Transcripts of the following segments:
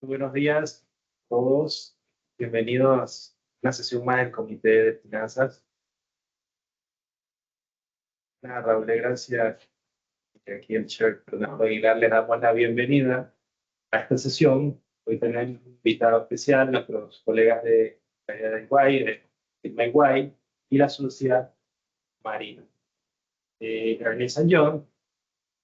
Buenos días a todos. Bienvenidos a una sesión más del Comité de Finanzas. Raúl, gracias. Y aquí el chair Fernando Aguilar le damos la bienvenida a esta sesión. Hoy tenemos un invitado especial, nuestros colegas de Iguay, de Sigma Iguay y la sociedad Marina. Ernest Young,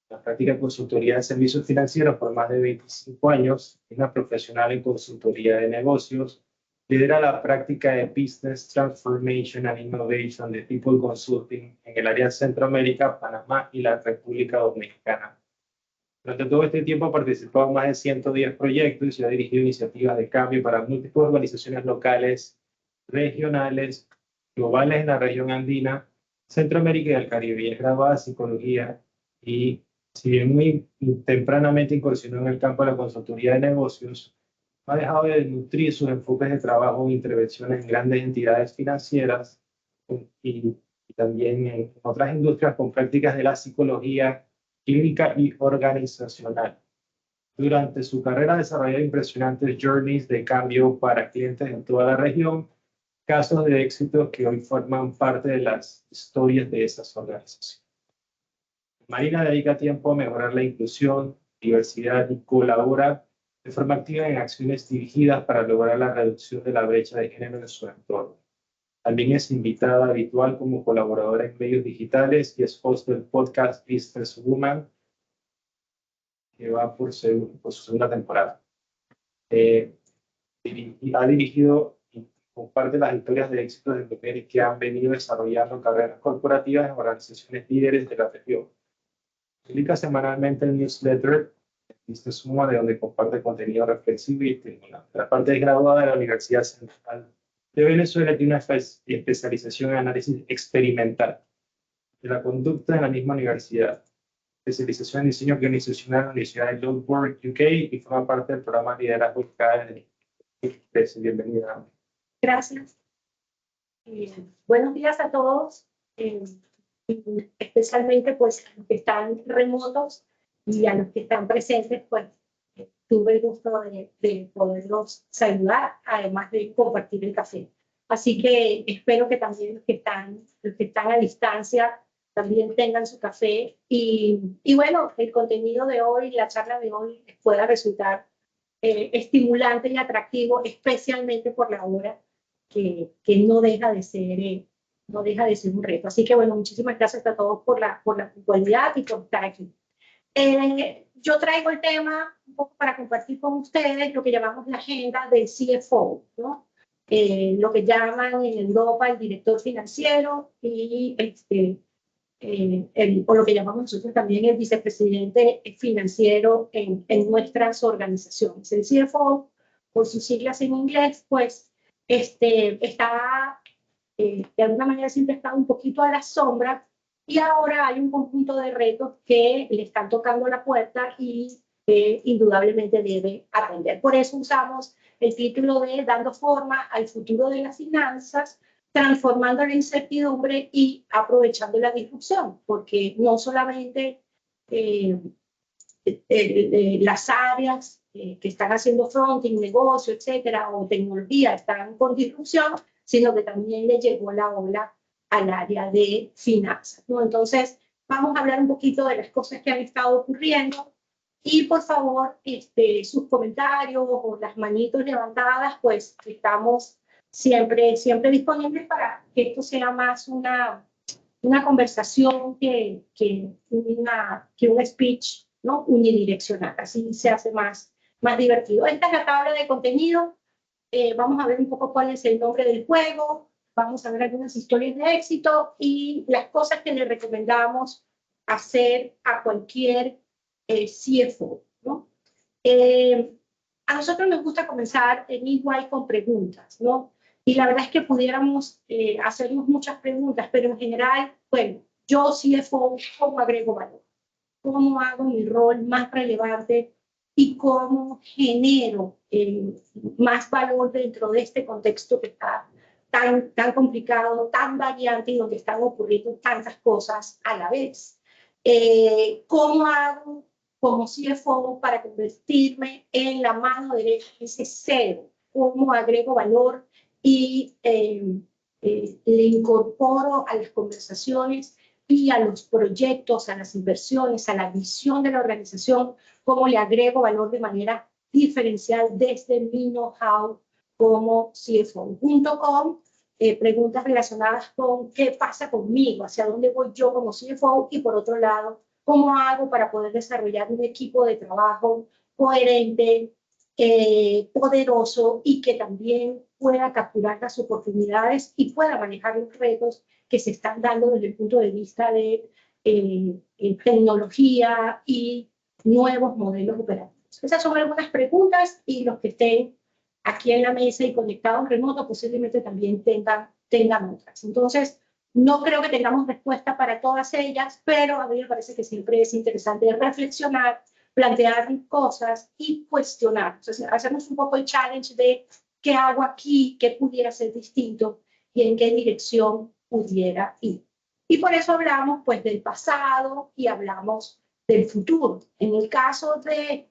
la práctica de consultoría de servicios financieros por más de 25 años, es una profesional en consultoría de negocios, lidera la práctica de Business Transformation and Innovation de People Consulting en el área de Centroamérica, Panamá y la República Dominicana. Durante todo este tiempo ha participado en más de 110 proyectos y ha dirigido iniciativas de cambio para múltiples organizaciones locales, regionales, globales en la región andina, Centroamérica y el Caribe. Y es graduada en psicología y, si bien muy tempranamente incursionó en el campo de la consultoría de negocios, ha dejado de nutrir sus enfoques de trabajo e intervenciones en grandes entidades financieras y también en otras industrias con prácticas de la psicología clínica y organizacional. Durante su carrera ha desarrollado impresionantes journeys de cambio para clientes en toda la región, casos de éxito que hoy forman parte de las historias de esas organizaciones. Marina dedica tiempo a mejorar la inclusión, diversidad y colabora de forma activa en acciones dirigidas para lograr la reducción de la brecha de género en su entorno. También es invitada habitual como colaboradora en medios digitales y es host del podcast Business Woman, que va por su segunda temporada. Ha dirigido y comparte las historias de éxito de mujeres que han venido desarrollando carreras corporativas en organizaciones líderes de la región. Publica semanalmente el newsletter Business Woman, de donde comparte contenido reflexivo y estimulante. La parte es graduada de la Universidad Central de Venezuela, tiene una especialización en análisis experimental de la conducta en la misma universidad, especialización en diseño organizacional en la Universidad de Loughborough, UK, y forma parte del programa Liderazgo CAE. Bienvenida. Gracias. Buenos días a todos, especialmente pues a los que están remotos y a los que están presentes, pues tuve el gusto de poderlos saludar, además de compartir el café. Así que espero que también los que están a distancia también tengan su café y bueno, el contenido de hoy, la charla de hoy les pueda resultar estimulante y atractivo, especialmente por la hora que no deja de ser un reto. Así que bueno, muchísimas gracias a todos por la puntualidad y por estar aquí. Yo traigo el tema un poco para compartir con ustedes lo que llamamos la agenda del CFO, ¿no? Lo que llaman en Europa el director financiero y o lo que llamamos nosotros también el vicepresidente financiero en nuestras organizaciones. El CFO, por sus siglas en inglés, pues está, de alguna manera siempre está un poquito a la sombra y ahora hay un conjunto de retos que le están tocando la puerta y que indudablemente debe atender. Por eso usamos el título de Dando forma al futuro de las finanzas, transformando la incertidumbre y aprovechando la disrupción, porque no solamente las áreas que están haciendo fronting, negocio, etcétera, o tecnología están con disrupción, sino que también le llegó la ola al área de finanzas, ¿no? Entonces, vamos a hablar un poquito de las cosas que han estado ocurriendo y, por favor, sus comentarios o las manitos levantadas, pues estamos siempre disponibles para que esto sea más una conversación que un speech, ¿no? Unidireccional. Así se hace más divertido. Esta es la tabla de contenido. Vamos a ver un poco cuál es el nombre del juego. Vamos a ver algunas historias de éxito y las cosas que le recomendamos hacer a cualquier CFO, ¿no? A nosotros nos gusta comenzar en Iguay con preguntas, ¿no? Y la verdad es que pudiéramos hacernos muchas preguntas, pero en general, bueno, yo CFO, ¿cómo agrego valor? ¿Cómo hago mi rol más relevante y cómo genero más valor dentro de este contexto que está tan complicado, tan variante y donde están ocurriendo tantas cosas a la vez? ¿Cómo hago como CFO para convertirme en la mano derecha de ese CEO, cómo agrego valor y le incorporo a las conversaciones y a los proyectos, a las inversiones, a la visión de la organización, cómo le agrego valor de manera diferencial desde mi know-how como CFO. Junto con preguntas relacionadas con qué pasa conmigo, hacia dónde voy yo como CFO y por otro lado, cómo hago para poder desarrollar un equipo de trabajo coherente, poderoso y que también pueda capturar las oportunidades y pueda manejar los retos que se están dando desde el punto de vista de tecnología y nuevos modelos operativos. Esas son algunas preguntas y los que estén aquí en la mesa y conectados remoto posiblemente también tengan otras. Entonces, no creo que tengamos respuesta para todas ellas, pero a mí me parece que siempre es interesante reflexionar, plantear cosas y cuestionar. Entonces, hacemos un poco el challenge de qué hago aquí, qué pudiera ser distinto y en qué dirección pudiera ir. Y por eso hablamos pues del pasado y hablamos del futuro. En el caso de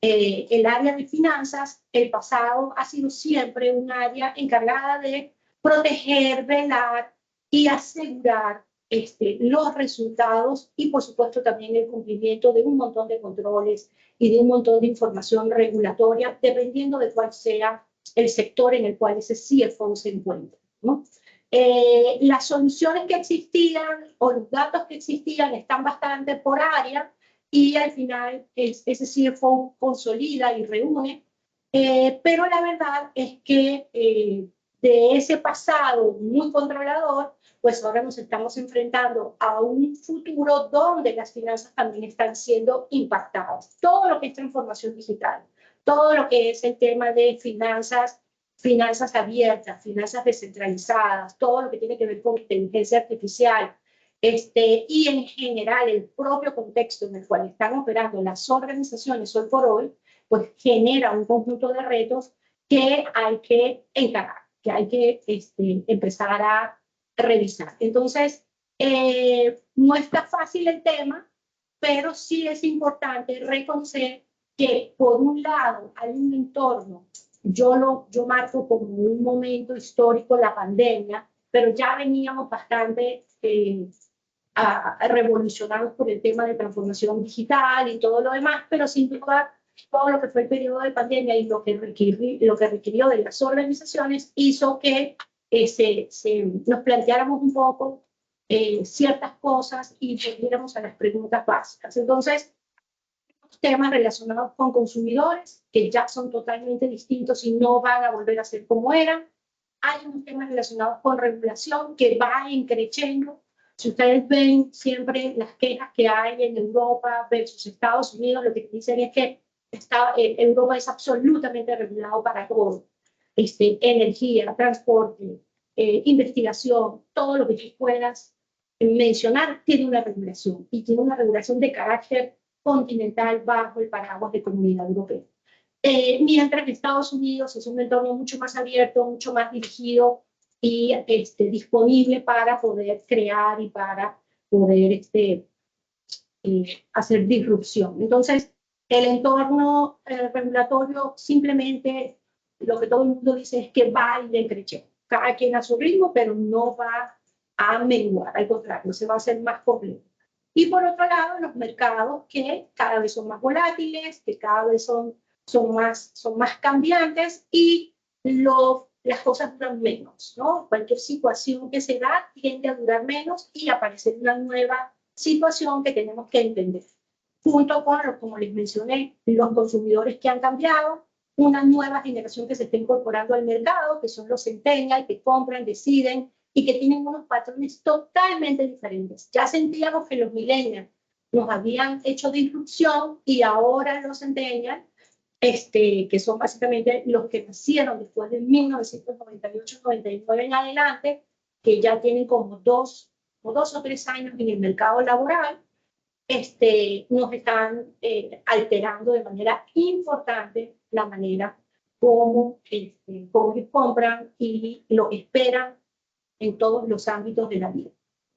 el área de finanzas, el pasado ha sido siempre un área encargada de proteger, velar y asegurar los resultados y por supuesto también el cumplimiento de un montón de controles y de un montón de información regulatoria, dependiendo de cuál sea el sector en el cual ese CFO se encuentra, ¿no? Las soluciones que existían o los datos que existían están bastante por área y al final ese CFO consolida y reúne, pero la verdad es que de ese pasado muy controlador, pues ahora nos estamos enfrentando a un futuro donde las finanzas también están siendo impactadas. Todo lo que es transformación digital, todo lo que es el tema de finanzas abiertas, finanzas descentralizadas, todo lo que tiene que ver con inteligencia artificial, y en general el propio contexto en el cual están operando las organizaciones hoy por hoy, pues genera un conjunto de retos que hay que encarar, que hay que empezar a revisar. Entonces, no está fácil el tema, pero sí es importante reconocer que por un lado hay un entorno, yo marco como un momento histórico la pandemia, pero ya veníamos bastante revolucionados por el tema de transformación digital y todo lo demás, pero sin duda todo lo que fue el periodo de pandemia y lo que requirió de las organizaciones hizo que nos planteáramos un poco ciertas cosas y volviéramos a las preguntas básicas. Entonces, temas relacionados con consumidores que ya son totalmente distintos y no van a volver a ser como eran. Hay unos temas relacionados con regulación que va creciendo. Si ustedes ven siempre las quejas que hay en Europa versus Estados Unidos, lo que dicen es que Europa es absolutamente regulado para todo. Energía, transporte, investigación, todo lo que tú puedas mencionar tiene una regulación y tiene una regulación de carácter continental bajo el paraguas de Comunidad Europea. Mientras que Estados Unidos es un entorno mucho más abierto, mucho más dirigido y disponible para poder crear y para poder hacer disrupción. Entonces, el entorno regulatorio simplemente lo que todo el mundo dice es que va y decrece. Cada quien a su ritmo, pero no va a menguar, al contrario, se va a hacer más complejo. Y por otro lado, los mercados que cada vez son más volátiles, que cada vez son más cambiantes y las cosas duran menos, ¿no? Cualquier situación que se da tiende a durar menos y aparece una nueva situación que tenemos que entender. Junto con, como les mencioné, los consumidores que han cambiado, una nueva generación que se está incorporando al mercado, que son los centennials, que compran, deciden y que tienen unos patrones totalmente diferentes. Ya sentíamos que los millennials nos habían hecho disrupción y ahora los centennials, que son básicamente los que nacieron después de 1998-99 en adelante, que ya tienen como dos o tres años en el mercado laboral, nos están alterando de manera importante la manera como compran y lo esperan en todos los ámbitos de la vida.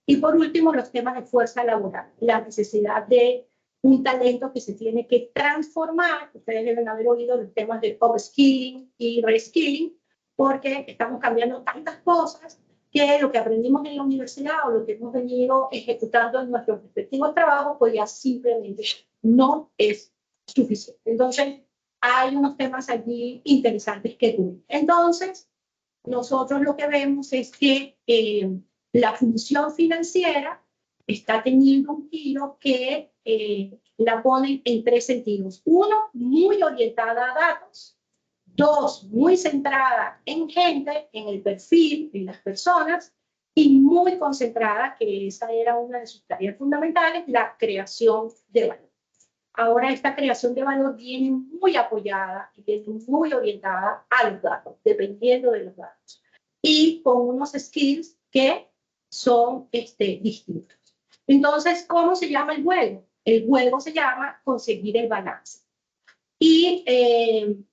Y por último, los temas de fuerza laboral, la necesidad de un talento que se tiene que transformar. Ustedes deben haber oído los temas de upskilling y reskilling, porque estamos cambiando tantas cosas que lo que aprendimos en la universidad o lo que hemos venido ejecutando en nuestros respectivos trabajos, pues ya simplemente no es suficiente. Entonces, hay unos temas allí interesantes que cubrir. Entonces, nosotros lo que vemos es que la función financiera está teniendo un giro que la ponen en tres sentidos. Uno, muy orientada a datos. Dos, muy centrada en gente, en el perfil, en las personas. Y muy concentrada, que esa era una de sus tareas fundamentales, la creación de valor. Ahora esta creación de valor viene muy apoyada y viene muy orientada a los datos, dependiendo de los datos. Y con unos skills que son distintos. Entonces, ¿cómo se llama el juego? El juego se llama conseguir el balance. Y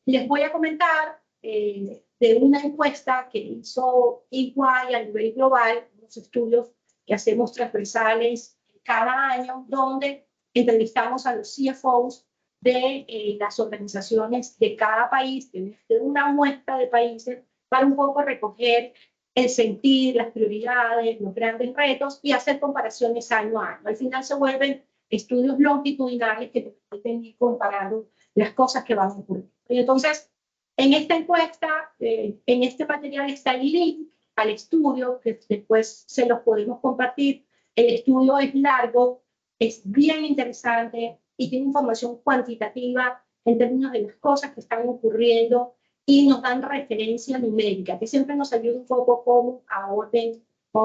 les voy a comentar de una encuesta que hizo EY a nivel global, unos estudios que hacemos transversales cada año, donde entrevistamos a los CFOs de las organizaciones de cada país, de una muestra de países, para un poco recoger el sentir, las prioridades, los grandes retos y hacer comparaciones año a año. Al final se vuelven estudios longitudinales que te permiten ir comparando las cosas que van a ocurrir. Y entonces, en esta encuesta, en este material está el link al estudio, que después se los podemos compartir. El estudio es largo, es bien interesante y tiene información cuantitativa en términos de las cosas que están ocurriendo y nos dan referencia numérica, que siempre nos ayuda un poco como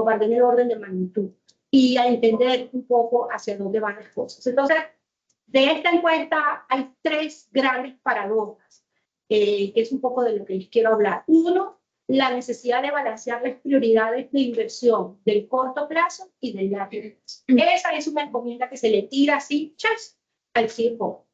para tener orden de magnitud y a entender un poco hacia dónde van las cosas. Entonces, de esta encuesta hay tres grandes paradojas, que es un poco de lo que les quiero hablar. Uno, la necesidad de balancear las prioridades de inversión del corto plazo y del largo plazo. Esa es una encomienda que se le tira así, chas, al CFO.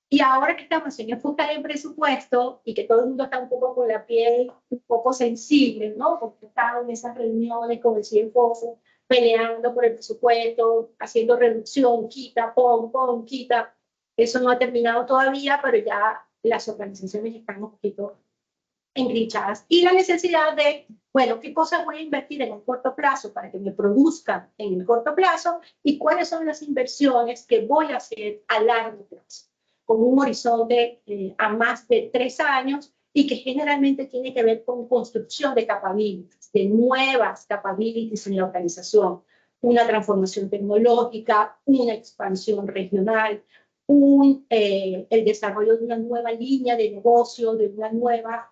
Y ahora que estamos en época de presupuesto y que todo el mundo está un poco con la piel un poco sensible, ¿no? Porque están en esas reuniones con el CFO, peleando por el presupuesto, haciendo reducción, quita, pon, quita. Eso no ha terminado todavía, pero ya las organizaciones están un poquito engrinchadas. Y la necesidad de, bueno, ¿qué cosas voy a invertir en el corto plazo para que me produzcan en el corto plazo? ¿Y cuáles son las inversiones que voy a hacer a largo plazo? Con un horizonte a más de 3 años y que generalmente tiene que ver con construcción de capabilities, de nuevas capabilities en la organización, una transformación tecnológica, una expansión regional, el desarrollo de una nueva línea de negocio, de una nueva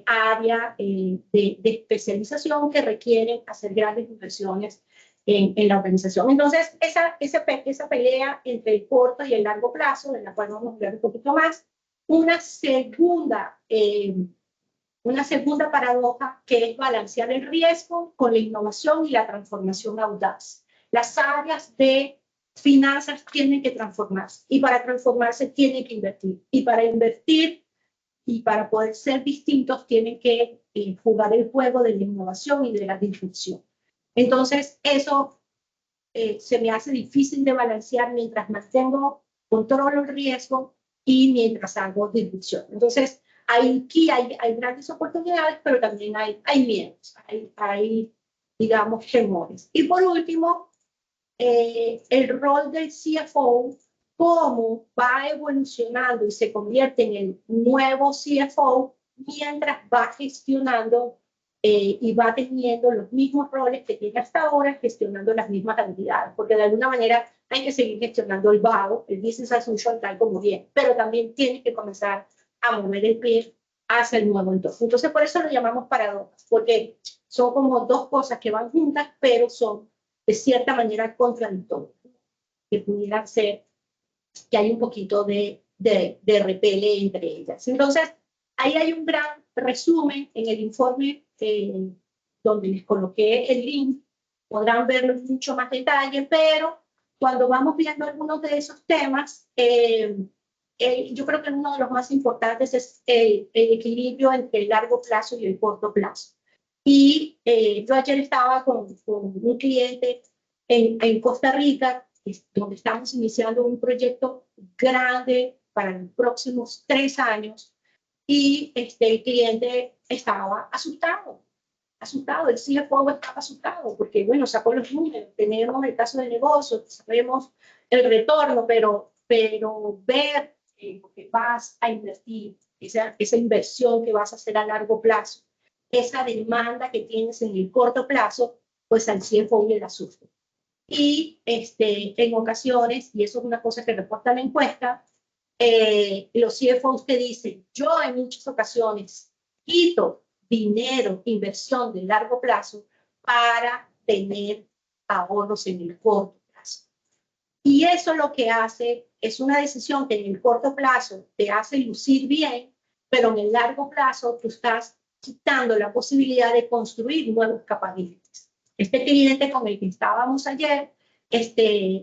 área de especialización que requieren hacer grandes inversiones en la organización. Entonces, esa pelea entre el corto y el largo plazo, de la cual vamos a hablar un poquito más, una segunda paradoja que es balancear el riesgo con la innovación y la transformación audaz. Las áreas de finanzas tienen que transformarse y para transformarse tienen que invertir. Y para invertir y para poder ser distintos tienen que jugar el juego de la innovación y de la disrupción. Entonces, eso se me hace difícil de balancear mientras mantengo, controlo el riesgo y mientras hago disrupción. Entonces, aquí hay grandes oportunidades, pero también hay miedos, hay, digamos, temores. Y por último, el rol del CFO, cómo va evolucionando y se convierte en el nuevo CFO mientras va gestionando y va teniendo los mismos roles que tiene hasta ahora, gestionando las mismas actividades, porque de alguna manera hay que seguir gestionando el BAO, el Business as Usual, tal como bien, pero también tiene que comenzar a mover el pie hacia el nuevo entorno. Entonces, por eso lo llamamos paradojas, porque son como dos cosas que van juntas, pero son de cierta manera contradictorias, que pudieran ser que hay un poquito de repele entre ellas. Entonces, ahí hay un gran resumen en el informe donde les coloqué el link. Podrán verlo en mucho más detalle, pero cuando vamos viendo algunos de esos temas, yo creo que uno de los más importantes es el equilibrio entre el largo plazo y el corto plazo. Y yo ayer estaba con un cliente en Costa Rica donde estamos iniciando un proyecto grande para los próximos 3 años, y el cliente estaba asustado, el CFO estaba asustado, porque bueno, sacó los números, tenemos el caso de negocio, sabemos el retorno, pero ver lo que vas a invertir, esa inversión que vas a hacer a largo plazo, esa demanda que tienes en el corto plazo, pues al CFO le asusta. Y en ocasiones, y eso es una cosa que reporta la encuesta, los CFOs te dicen, yo en muchas ocasiones quito dinero, inversión de largo plazo para tener ahorros en el corto plazo. Y eso lo que hace es una decisión que en el corto plazo te hace lucir bien, pero en el largo plazo tú estás quitando la posibilidad de construir nuevos capabilities. Este cliente con el que estábamos ayer,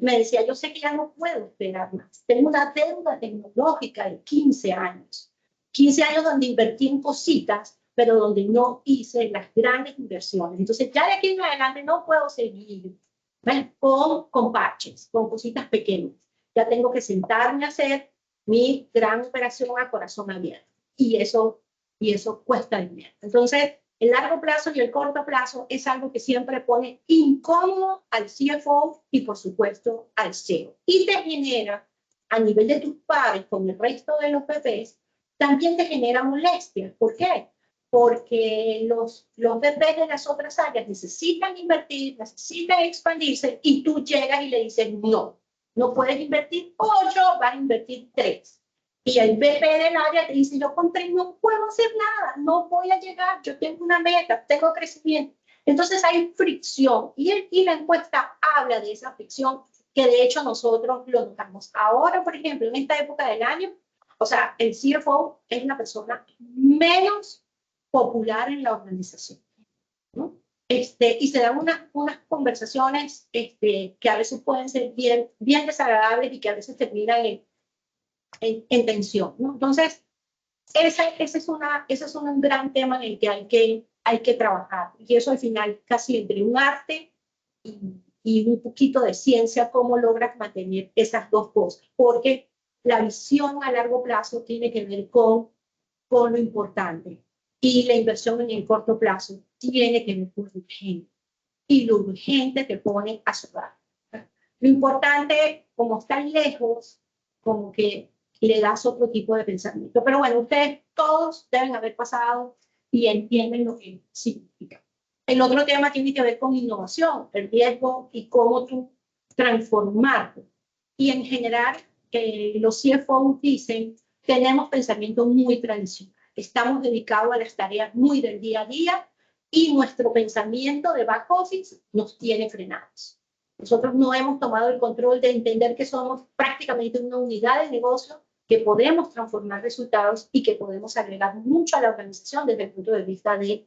me decía, yo sé que ya no puedo esperar más. Tengo una deuda tecnológica de 15 años. 15 años donde invertí en cositas, pero donde no hice las grandes inversiones. Entonces, ya de aquí en adelante no puedo seguir con parches, con cositas pequeñas. Ya tengo que sentarme a hacer mi gran operación a corazón abierto. Y eso cuesta dinero. Entonces, el largo plazo y el corto plazo es algo que siempre pone incómodo al CFO y, por supuesto, al CEO. Y te genera, a nivel de tus pares con el resto de los VPs, también te genera molestia. ¿Por qué? Porque los VPs de las otras áreas necesitan invertir, necesitan expandirse, y tú llegas y le dices, no, no puedes invertir 8, vas a invertir 3. Y el VP del área te dice, yo con 3 no puedo hacer nada, no voy a llegar, yo tengo una meta, tengo crecimiento. Entonces hay fricción, y la encuesta habla de esa fricción, que de hecho nosotros lo notamos. Ahora, por ejemplo, en esta época del año, o sea, el CFO es la persona menos popular en la organización, ¿no? Y se dan unas conversaciones que a veces pueden ser bien desagradables y que a veces terminan en tensión, ¿no? Entonces, ese es un gran tema en el que hay que trabajar. Y eso al final casi entre un arte y un poquito de ciencia, cómo logras mantener esas dos cosas. Porque la visión a largo plazo tiene que ver con lo importante. Y la inversión en el corto plazo tiene que ver con lo urgente. Y lo urgente te pone a sudar. Lo importante, como están lejos, como que le das otro tipo de pensamiento. Pero bueno, ustedes todos deben haber pasado y entienden lo que significa. El otro tema tiene que ver con innovación, el riesgo y cómo tú transformarte. Y en general, los CFOs dicen, tenemos pensamiento muy tradicional. Estamos dedicados a las tareas muy del día a día, y nuestro pensamiento de back office nos tiene frenados. Nosotros no hemos tomado el control de entender que somos prácticamente una unidad de negocio, que podemos transformar resultados y que podemos agregar mucho a la organización desde el punto de vista de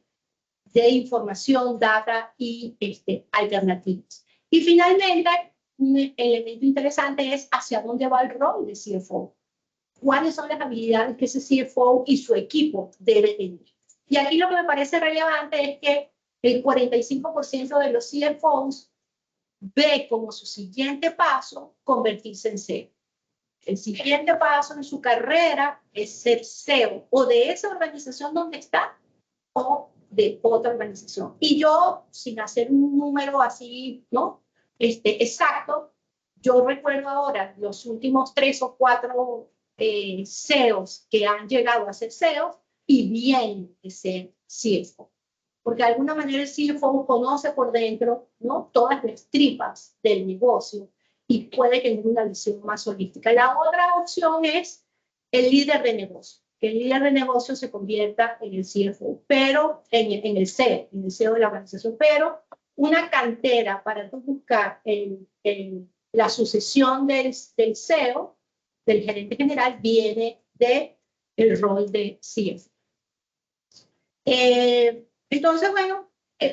información, data y alternativas. Y finalmente, un elemento interesante es hacia dónde va el rol de CFO. ¿Cuáles son las habilidades que ese CFO y su equipo debe tener? Y aquí lo que me parece relevante es que el 45% de los CFOs ve como su siguiente paso convertirse en CEO. El siguiente paso en su carrera es ser CEO, o de esa organización donde está, o de otra organización. Y yo, sin hacer un número así, ¿no? Exacto, yo recuerdo ahora los últimos 3 o 4 CEOs que han llegado a ser CEOs y vienen de ser CFO. Porque de alguna manera el CFO conoce por dentro, ¿no?, todas las tripas del negocio y puede tener una visión más holística. La otra opción es el líder de negocio, que el líder de negocio se convierta en el CFO, pero en el CEO de la organización, pero una cantera para buscar la sucesión del CEO, del gerente general, viene del rol de CFO. Entonces, bueno,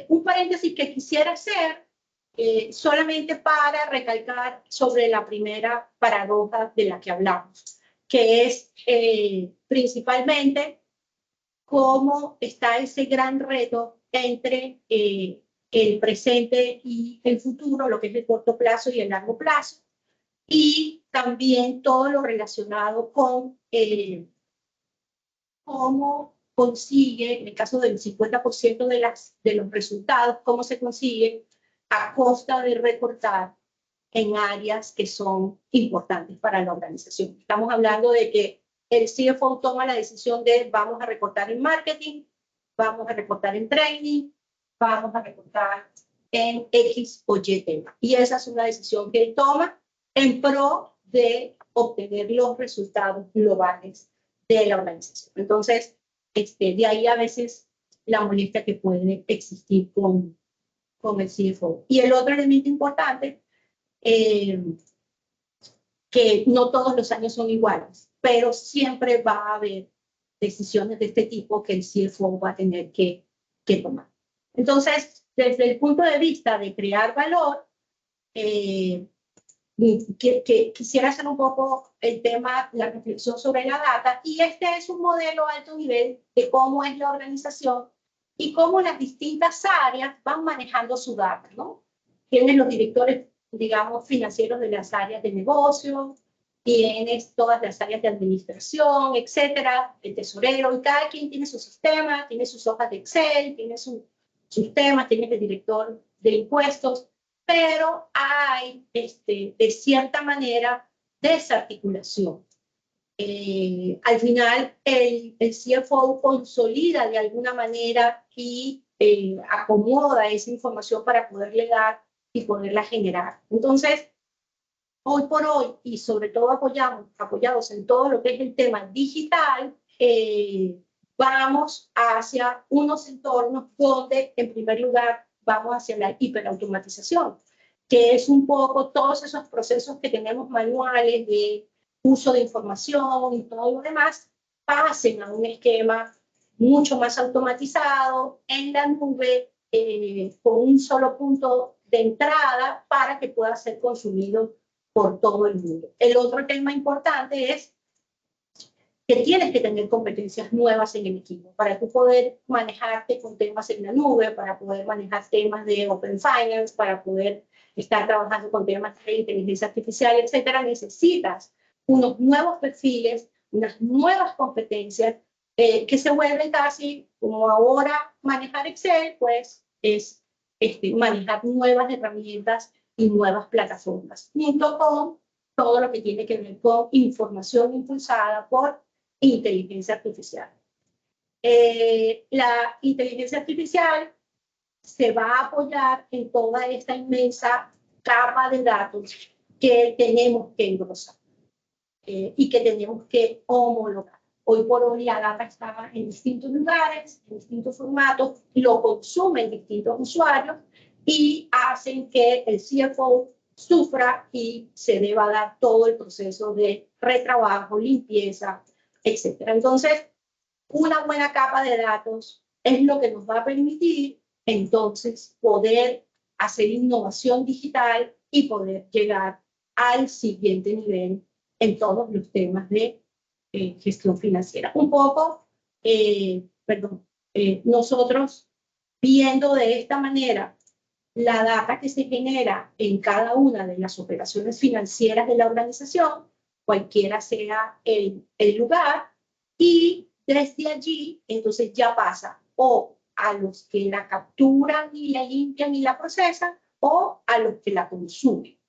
un paréntesis que quisiera hacer solamente para recalcar sobre la primera paradoja de la que hablamos, que es principalmente cómo está ese gran reto entre el presente y el futuro, lo que es el corto plazo y el largo plazo. y también todo lo relacionado con cómo consigue, en el caso del 50% de los resultados, cómo se consigue a costa de recortar en áreas que son importantes para la organización. Estamos hablando de que el CFO toma la decisión de vamos a recortar en marketing, vamos a recortar en training, vamos a recortar en X o Y tema. Y esa es una decisión que él toma en pro de obtener los resultados globales de la organización. Entonces, de ahí a veces la molestia que puede existir con el CFO. Y el otro elemento importante, que no todos los años son iguales, pero siempre va a haber decisiones de este tipo que el CFO va a tener que tomar. Entonces, desde el punto de vista de crear valor, quisiera hacer un poco el tema, la reflexión sobre la data, y este es un modelo a alto nivel de cómo es la organización y cómo las distintas áreas van manejando su data, ¿no? Tienen los directores, digamos, financieros de las áreas de negocio, tienes todas las áreas de administración, etcétera, el tesorero, y cada quien tiene su sistema, tiene sus hojas de Excel, tiene sus temas, tiene el director de impuestos, pero hay, de cierta manera, desarticulación. Al final, el CFO consolida de alguna manera y acomoda esa información para poderle dar y poderla generar. Entonces, hoy por hoy, y sobre todo apoyados en todo lo que es el tema digital, vamos hacia unos entornos donde, en primer lugar, vamos hacia la hiperautomatización, que es un poco todos esos procesos que tenemos manuales de uso de información y todo lo demás, pasen a un esquema mucho más automatizado en la nube, con un solo punto de entrada para que pueda ser consumido por todo el mundo. El otro tema importante es que tienes que tener competencias nuevas en el equipo para tú poder manejarte con temas en la nube, para poder manejar temas de Open Finance, para poder estar trabajando con temas de inteligencia artificial, etcétera. Necesitas unos nuevos perfiles, unas nuevas competencias que se vuelven casi como ahora manejar Excel, pues es manejar nuevas herramientas y nuevas plataformas, junto con todo lo que tiene que ver con información impulsada por inteligencia artificial. La inteligencia artificial se va a apoyar en toda esta inmensa capa de datos que tenemos que engrosar y que tenemos que homologar. Hoy por hoy la data está en distintos lugares, en distintos formatos, lo consumen distintos usuarios y hacen que el CFO sufra y se deba dar todo el proceso de retrabajo, limpieza, etc. Entonces, una buena capa de datos es lo que nos va a permitir entonces poder hacer innovación digital y poder llegar al siguiente nivel en todos los temas de gestión financiera. Un poco, nosotros viendo de esta manera la data que se genera en cada una de las operaciones financieras de la organización, cualquiera sea el lugar, y desde allí entonces ya pasa o a los que la capturan y la limpian y la procesan, o a los que la consumen,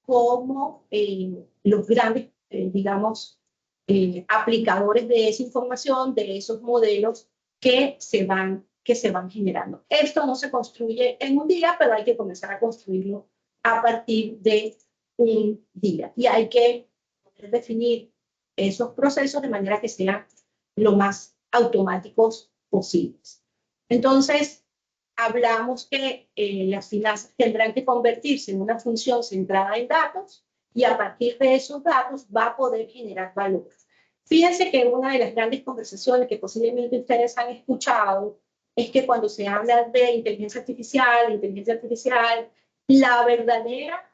como los grandes, digamos, aplicadores de esa información, de esos modelos que se van generando. Esto no se construye en un día, pero hay que comenzar a construirlo a partir de un día. Y hay que definir esos procesos de manera que sean lo más automáticos posibles. Entonces, hablamos que las finanzas tendrán que convertirse en una función centrada en datos y a partir de esos datos va a poder generar valor. Fíjense que una de las grandes conversaciones que posiblemente ustedes han escuchado es que cuando se habla de inteligencia artificial, la verdadera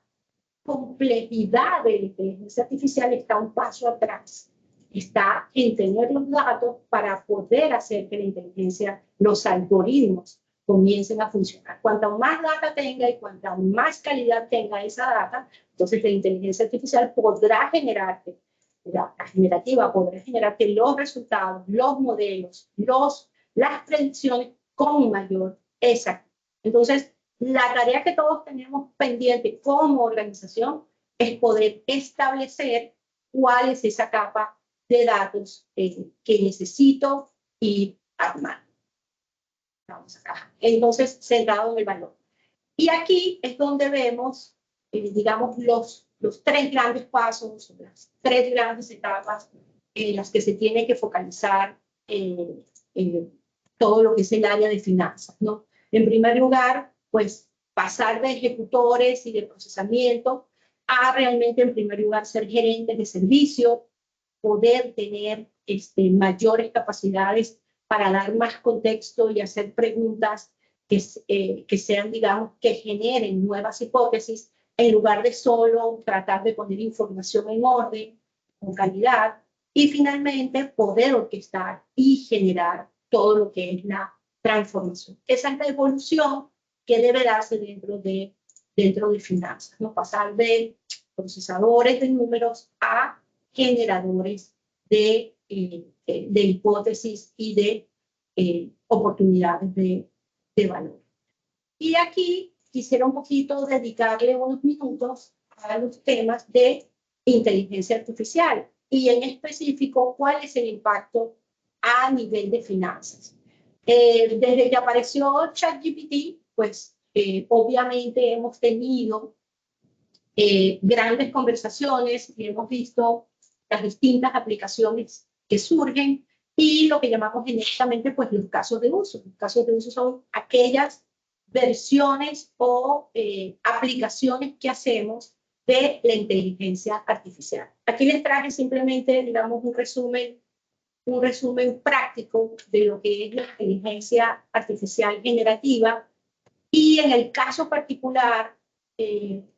complejidad de la inteligencia artificial está un paso atrás. Está en tener los datos para poder hacer que la inteligencia, los algoritmos, comiencen a funcionar. Cuanta más data tenga y cuanta más calidad tenga esa data, entonces la inteligencia artificial podrá generarte, la generativa podrá generarte los resultados, los modelos, las predicciones con mayor exactitud. Entonces, la tarea que todos tenemos pendiente como organización es poder establecer cuál es esa capa de datos que necesito ir armando. Vamos acá. Entonces, centrado en el valor. Y aquí es donde vemos, digamos, los tres grandes pasos, las tres grandes etapas en las que se tiene que focalizar en todo lo que es el área de finanzas, ¿no? En primer lugar, pues pasar de ejecutores y de procesamiento a realmente, en primer lugar, ser gerentes de servicio, poder tener mayores capacidades para dar más contexto y hacer preguntas que sean, digamos, que generen nuevas hipótesis, en lugar de solo tratar de poner información en orden, con calidad, y finalmente poder orquestar y generar todo lo que es la transformación. Esa es la evolución que debe darse dentro de finanzas, ¿no? Pasar de procesadores de números a generadores de hipótesis y de oportunidades de valor. Y aquí quisiera un poquito dedicarle unos minutos a los temas de inteligencia artificial y en específico cuál es el impacto a nivel de finanzas. Desde que apareció ChatGPT, pues obviamente hemos tenido grandes conversaciones y hemos visto las distintas aplicaciones que surgen y lo que llamamos genéricamente pues los casos de uso. Los casos de uso son aquellas versiones o aplicaciones que hacemos de la inteligencia artificial. Aquí les traje simplemente, digamos, un resumen práctico de lo que es la inteligencia artificial generativa y en el caso particular,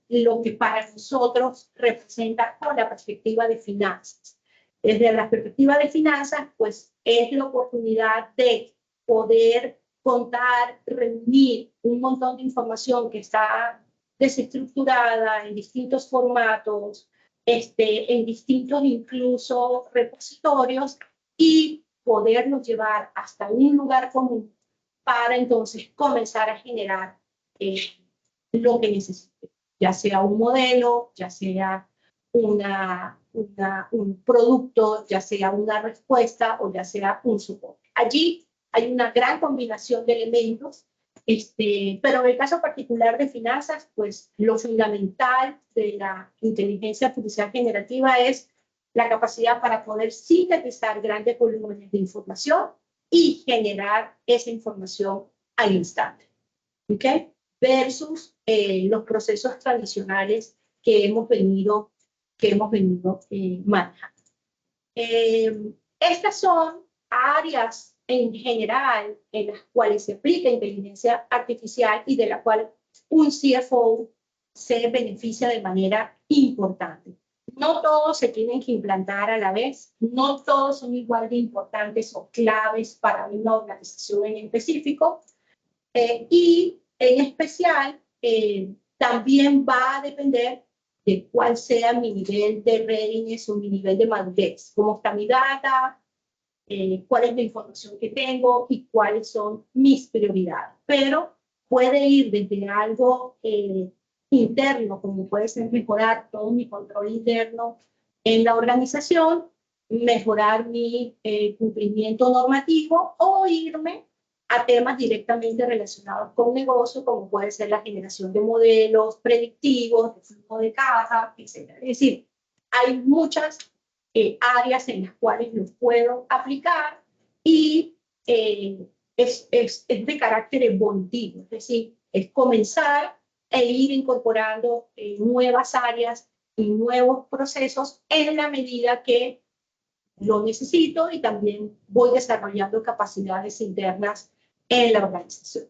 lo que para nosotros representa con la perspectiva de finanzas. Desde la perspectiva de finanzas, pues es la oportunidad de poder contar, reunir un montón de información que está desestructurada en distintos formatos, en distintos incluso repositorios y poderlos llevar hasta un lugar común para entonces comenzar a generar lo que necesite, ya sea un modelo, ya sea un producto, ya sea una respuesta o ya sea un soporte. Allí hay una gran combinación de elementos, pero en el caso particular de finanzas, pues lo fundamental de la inteligencia artificial generativa es la capacidad para poder sintetizar grandes volúmenes de información y generar esa información al instante, ¿ok? Versus los procesos tradicionales que hemos venido manejando. Estas son áreas en general en las cuales se aplica inteligencia artificial y de la cual un CFO se beneficia de manera importante. No todos se tienen que implantar a la vez, no todos son igual de importantes o claves para una organización en específico, y en especial también va a depender de cuál sea mi nivel de readiness o mi nivel de madurez, cómo está mi data, cuál es la información que tengo y cuáles son mis prioridades. Pero puede ir desde algo interno, como puede ser mejorar todo mi control interno en la organización, mejorar mi cumplimiento normativo o irme a temas directamente relacionados con negocio, como puede ser la generación de modelos predictivos, de flujo de caja, etc. Es decir, hay muchas áreas en las cuales los puedo aplicar y es de carácter evolutivo, es decir, es comenzar e ir incorporando nuevas áreas y nuevos procesos en la medida que lo necesito y también voy desarrollando capacidades internas en la organización.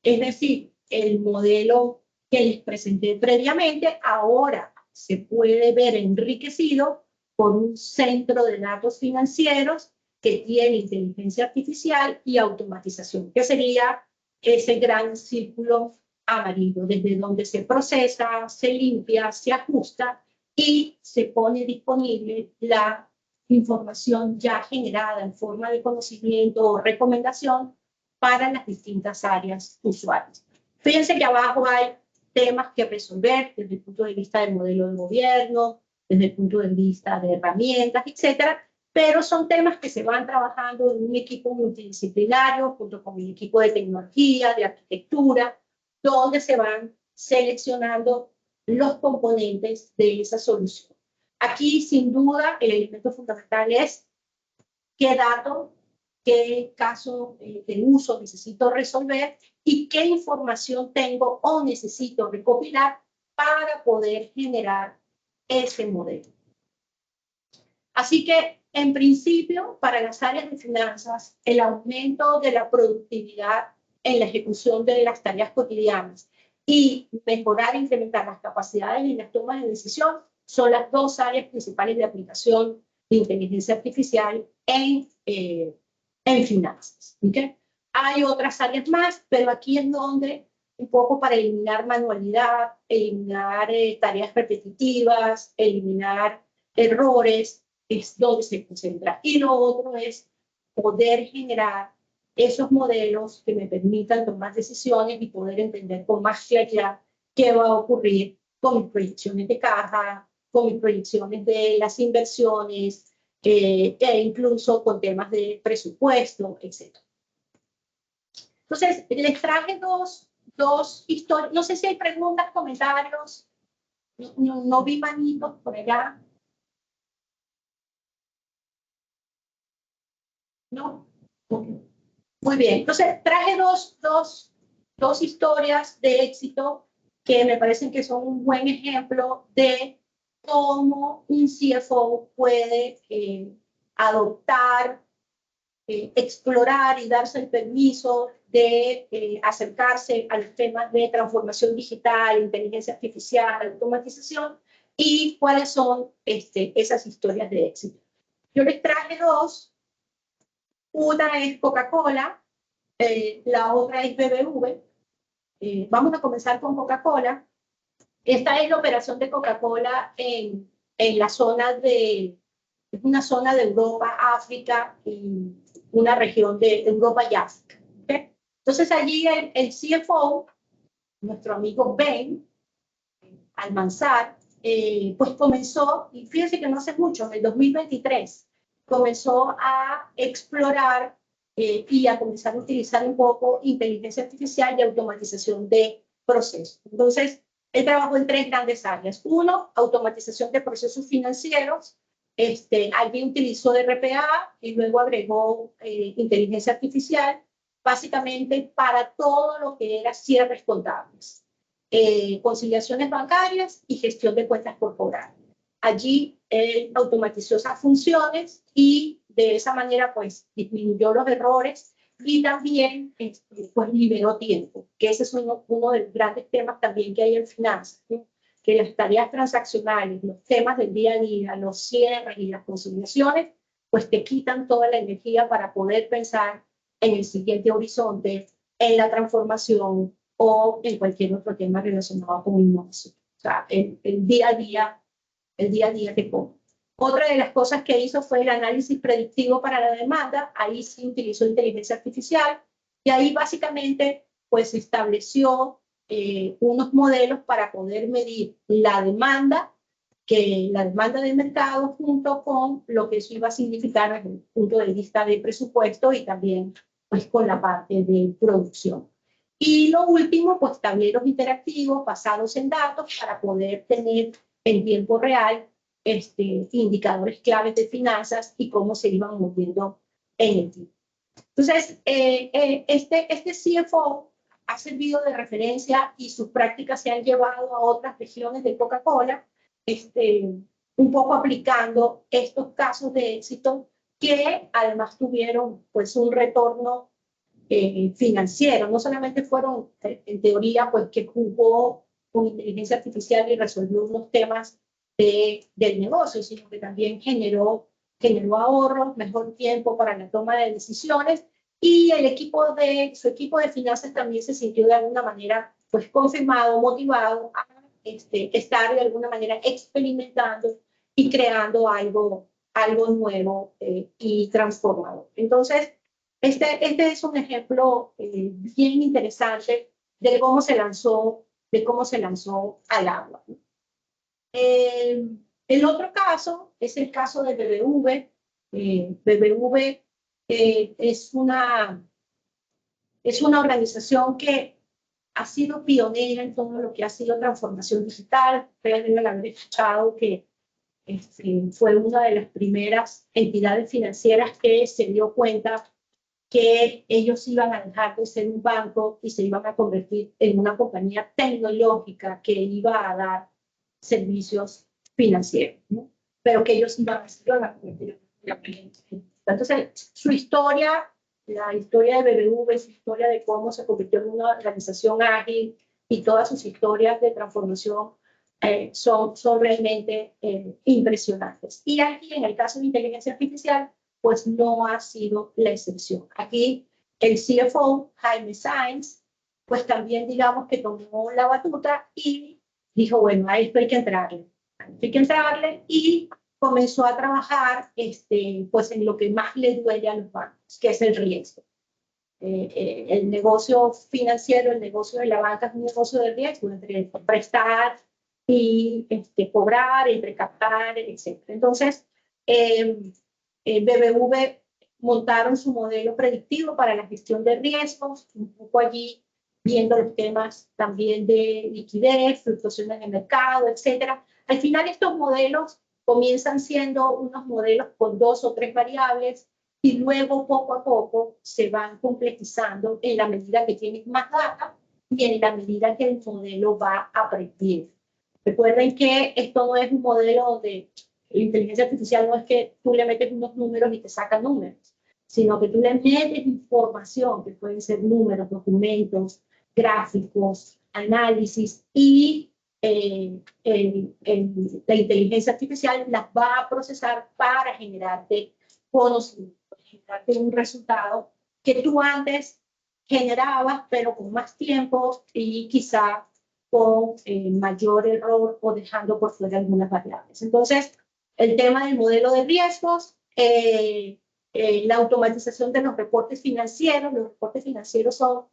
Es decir, el modelo que les presenté previamente ahora se puede ver enriquecido por un centro de datos financieros que tiene inteligencia artificial y automatización, que sería ese gran círculo amarillo, desde donde se procesa, se limpia, se ajusta y se pone disponible la información ya generada en forma de conocimiento o recomendación para las distintas áreas usuarias. Fíjense que abajo hay temas que resolver desde el punto de vista del modelo de gobierno, desde el punto de vista de herramientas, etcétera, pero son temas que se van trabajando en un equipo multidisciplinario junto con el equipo de tecnología, de arquitectura, donde se van seleccionando los componentes de esa solución. Aquí, sin duda, el elemento fundamental es qué dato, qué caso de uso necesito resolver y qué información tengo o necesito recopilar para poder generar ese modelo. Así que, en principio, para las áreas de finanzas, el aumento de la productividad en la ejecución de las tareas cotidianas y mejorar e incrementar las capacidades y las tomas de decisión son las dos áreas principales de aplicación de inteligencia artificial en finanzas. ¿Okay? Hay otras áreas más, pero aquí es donde un poco para eliminar manualidad, eliminar tareas repetitivas, eliminar errores, es donde se concentra. Y lo otro es poder generar esos modelos que me permitan tomar decisiones y poder entender con más claridad qué va a ocurrir con mis proyecciones de caja, con mis proyecciones de las inversiones, e incluso con temas de presupuesto, etc. Entonces, les traje dos historias. No sé si hay preguntas, comentarios. No vi manitos por allá. ¿No? Muy bien. Entonces, traje dos historias de éxito que me parecen que son un buen ejemplo de cómo un CFO puede adoptar, explorar y darse el permiso de acercarse a los temas de transformación digital, inteligencia artificial, automatización y cuáles son esas historias de éxito. Yo les traje dos. Una es Coca-Cola, la otra es BBV. Vamos a comenzar con Coca-Cola. Esta es la operación de Coca-Cola en la zona es una zona de Europa, África y una región de Europa y África. ¿Okay? Entonces allí el CFO, nuestro amigo Ben Almanzar, pues comenzó, y fíjense que no hace mucho, en el 2023, comenzó a explorar y a comenzar a utilizar un poco inteligencia artificial y automatización de procesos. Entonces, él trabajó en tres grandes áreas. Uno, automatización de procesos financieros. Allí utilizó RPA y luego agregó inteligencia artificial, básicamente para todo lo que era cierres contables. Conciliaciones bancarias y gestión de cuentas por cobrar. Allí él automatizó esas funciones y de esa manera pues disminuyó los errores y también pues liberó tiempo, que ese es uno de los grandes temas también que hay en finanzas, ¿no? Que las tareas transaccionales, los temas del día a día, los cierres y las conciliaciones, pues te quitan toda la energía para poder pensar en el siguiente horizonte, en la transformación o en cualquier otro tema relacionado con innovación. O sea, el día a día que come. Otra de las cosas que hizo fue el análisis predictivo para la demanda. Ahí sí utilizó inteligencia artificial y ahí básicamente pues estableció unos modelos para poder medir la demanda del mercado junto con lo que eso iba a significar desde el punto de vista de presupuesto y también pues con la parte de producción. Y lo último, pues tableros interactivos basados en datos para poder tener en tiempo real indicadores claves de finanzas y cómo se iban moviendo en el tiempo. Entonces, este CFO ha servido de referencia y sus prácticas se han llevado a otras regiones de Coca-Cola, un poco aplicando estos casos de éxito que además tuvieron pues un retorno financiero. No solamente fueron, en teoría, pues que jugó con inteligencia artificial y resolvió unos temas del negocio, sino que también generó ahorros, mejor tiempo para la toma de decisiones y su equipo de finanzas también se sintió de alguna manera pues confirmado, motivado a estar de alguna manera experimentando y creando algo nuevo y transformador. Entonces, este es un ejemplo bien interesante de cómo se lanzó al agua. El otro caso es el caso de BBV. BBV es una organización que ha sido pionera en todo lo que ha sido transformación digital. Ustedes deben haber escuchado que fue una de las primeras entidades financieras que se dio cuenta que ellos iban a dejar de ser un banco y se iban a convertir en una compañía tecnológica que iba a dar servicios financieros, ¿no? Pero que ellos iban a convertir en clientes. Entonces, su historia, la historia de BBV, su historia de cómo se convirtió en una organización ágil y todas sus historias de transformación son realmente impresionantes. Y aquí, en el caso de inteligencia artificial, pues no ha sido la excepción. Aquí el CFO, Jaime Sáenz, pues también digamos que tomó la batuta y dijo, bueno, a esto hay que entrarle. Hay que entrarle y comenzó a trabajar pues en lo que más le duele a los bancos, que es el riesgo. El negocio financiero, el negocio de la banca es un negocio de riesgo, entre prestar y cobrar, entre captar, etc. Entonces, BBV montaron su modelo predictivo para la gestión de riesgos, un poco allí viendo los temas también de liquidez, fluctuaciones de mercado, etc. Al final estos modelos comienzan siendo unos modelos con 2 o 3 variables y luego poco a poco se van complejizando en la medida que tienes más data y en la medida que el modelo va aprendiendo. Recuerden que esto no es un modelo donde la inteligencia artificial no es que tú le metes unos números y te saca números, sino que tú le metes información, que pueden ser números, documentos, gráficos, análisis, y la inteligencia artificial las va a procesar para generarte conocimiento, generarte un resultado que tú antes generabas, pero con más tiempo y quizá con mayor error o dejando por fuera algunas variables. Entonces, el tema del modelo de riesgos, la automatización de los reportes financieros. Los reportes financieros son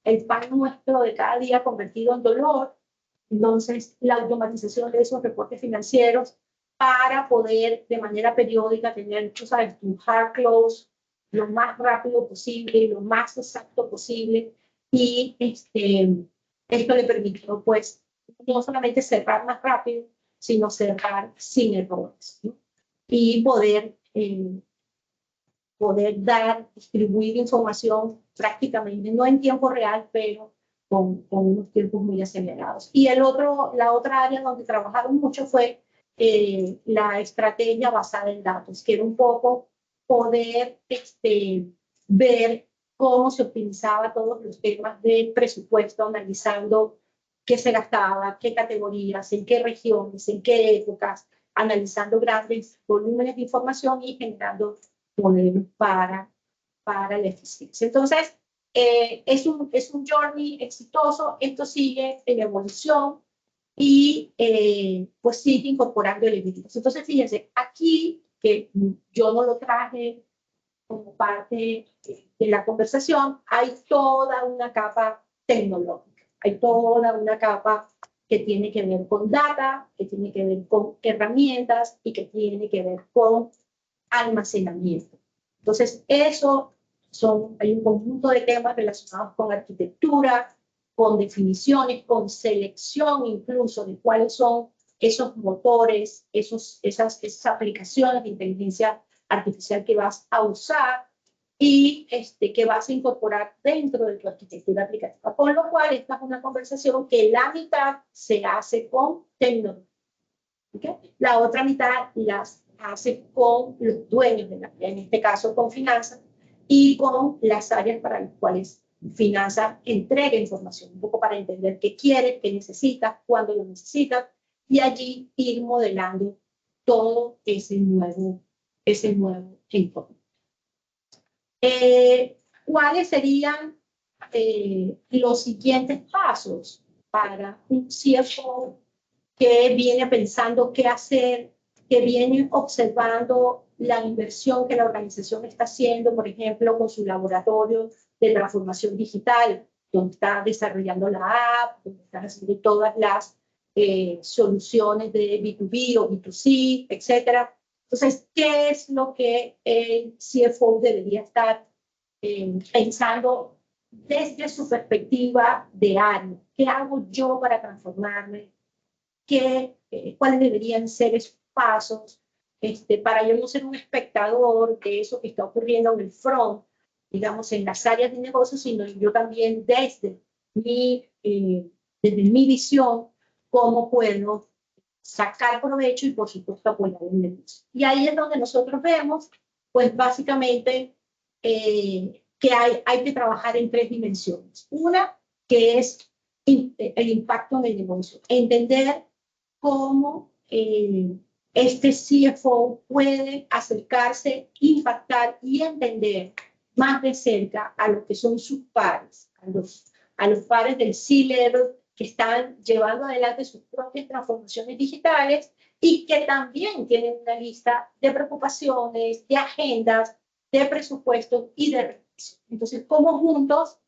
el pan nuestro de cada día convertido en dolor. Entonces, la automatización de esos reportes financieros para poder de manera periódica tener, tú sabes, tu hard close lo más rápido posible, lo más exacto posible. Y esto le permitió, pues, no solamente cerrar más rápido, sino cerrar sin errores, ¿no? Y poder distribuir información prácticamente, no en tiempo real, pero con unos tiempos muy acelerados. Y la otra área donde trabajaron mucho fue la estrategia basada en datos, que era un poco poder ver cómo se optimizaba todos los temas de presupuesto, analizando qué se gastaba, qué categorías, en qué regiones, en qué épocas, analizando grandes volúmenes de información y generando modelos para la eficiencia. Entonces, es un journey exitoso. Esto sigue en evolución y pues sigue incorporando elementos. Entonces, fíjense, aquí que yo no lo traje como parte de la conversación, hay toda una capa tecnológica, hay toda una capa que tiene que ver con data, que tiene que ver con herramientas y que tiene que ver con almacenamiento. Entonces, hay un conjunto de temas relacionados con arquitectura, con definiciones, con selección incluso de cuáles son esos motores, esas aplicaciones de inteligencia artificial que vas a usar y que vas a incorporar dentro de tu arquitectura aplicativa. Con lo cual, esta es una conversación que la mitad se hace con tecnología. ¿Okay? La otra mitad las hace con los dueños de la área, en este caso con finanzas, y con las áreas para las cuales finanzas entrega información, un poco para entender qué quiere, qué necesita, cuándo lo necesita, y allí ir modelando todo ese nuevo entorno. ¿cuáles serían los siguientes pasos para un CFO que viene pensando qué hacer, que viene observando la inversión que la organización está haciendo, por ejemplo, con su laboratorio de transformación digital, donde está desarrollando la app, donde están haciendo todas las soluciones de B2B o B2C, etcétera? Entonces, ¿qué es lo que el CFO debería estar pensando desde su perspectiva de área? ¿Qué hago yo para transformarme? ¿Cuáles deberían ser esos pasos para yo no ser un espectador de eso que está ocurriendo en el front, digamos, en las áreas de negocio, sino yo también desde mi visión, cómo puedo sacar provecho y, por supuesto, apoyar el negocio? Y ahí es donde nosotros vemos, pues, básicamente, que hay que trabajar en tres dimensiones. Una, que es el impacto en el negocio. Entender cómo este CFO puede acercarse, impactar y entender más de cerca a lo que son sus pares, a los pares del C-Level que están llevando adelante sus propias transformaciones digitales y que también tienen una lista de preocupaciones, de agendas, de presupuestos y de recursos. Entonces, cómo juntos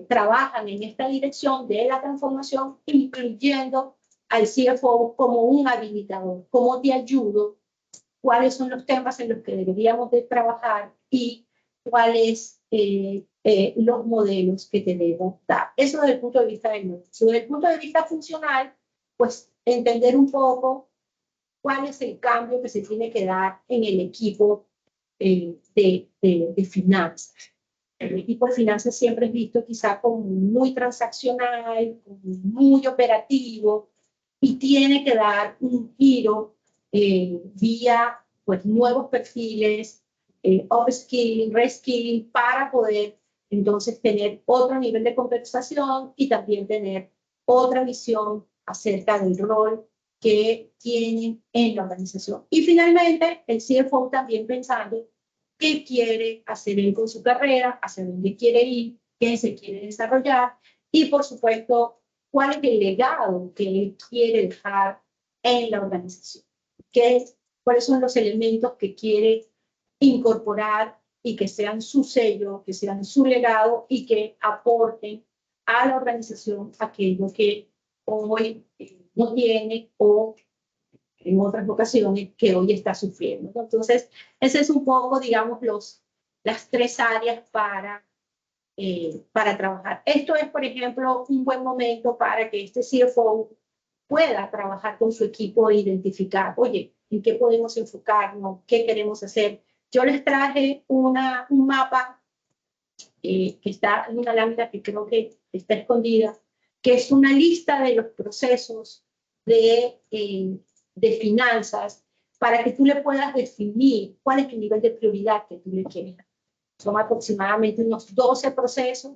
trabajan en esta dirección de la transformación, incluyendo al CFO como un habilitador. ¿Cómo te ayudo? ¿Cuáles son los temas en los que deberíamos de trabajar? Y cuáles los modelos que te debo dar. Eso desde el punto de vista del negocio. Desde el punto de vista funcional, pues entender un poco cuál es el cambio que se tiene que dar en el equipo de finanzas. El equipo de finanzas siempre es visto quizá como muy transaccional, como muy operativo, y tiene que dar un giro vía pues, nuevos perfiles, upskilling, reskilling, para poder entonces tener otro nivel de conversación y también tener otra visión acerca del rol que tienen en la organización. Y finalmente, el CFO también pensando qué quiere hacer él con su carrera, hacia dónde quiere ir, qué se quiere desarrollar y, por supuesto, cuál es el legado que él quiere dejar en la organización. ¿Cuáles son los elementos que quiere incorporar y que sean su sello, que sean su legado y que aporten a la organización aquello que hoy no tiene o en otras ocasiones que hoy está sufriendo? Entonces, ese es un poco, digamos, las tres áreas para trabajar. Esto es, por ejemplo, un buen momento para que este CFO pueda trabajar con su equipo e identificar, oye, ¿en qué podemos enfocarnos? ¿Qué queremos hacer? Yo les traje un mapa que está en una lámina que creo que está escondida, que es una lista de los procesos de finanzas para que tú le puedas definir cuál es el nivel de prioridad que tú le quieres dar. Son aproximadamente unos 12 procesos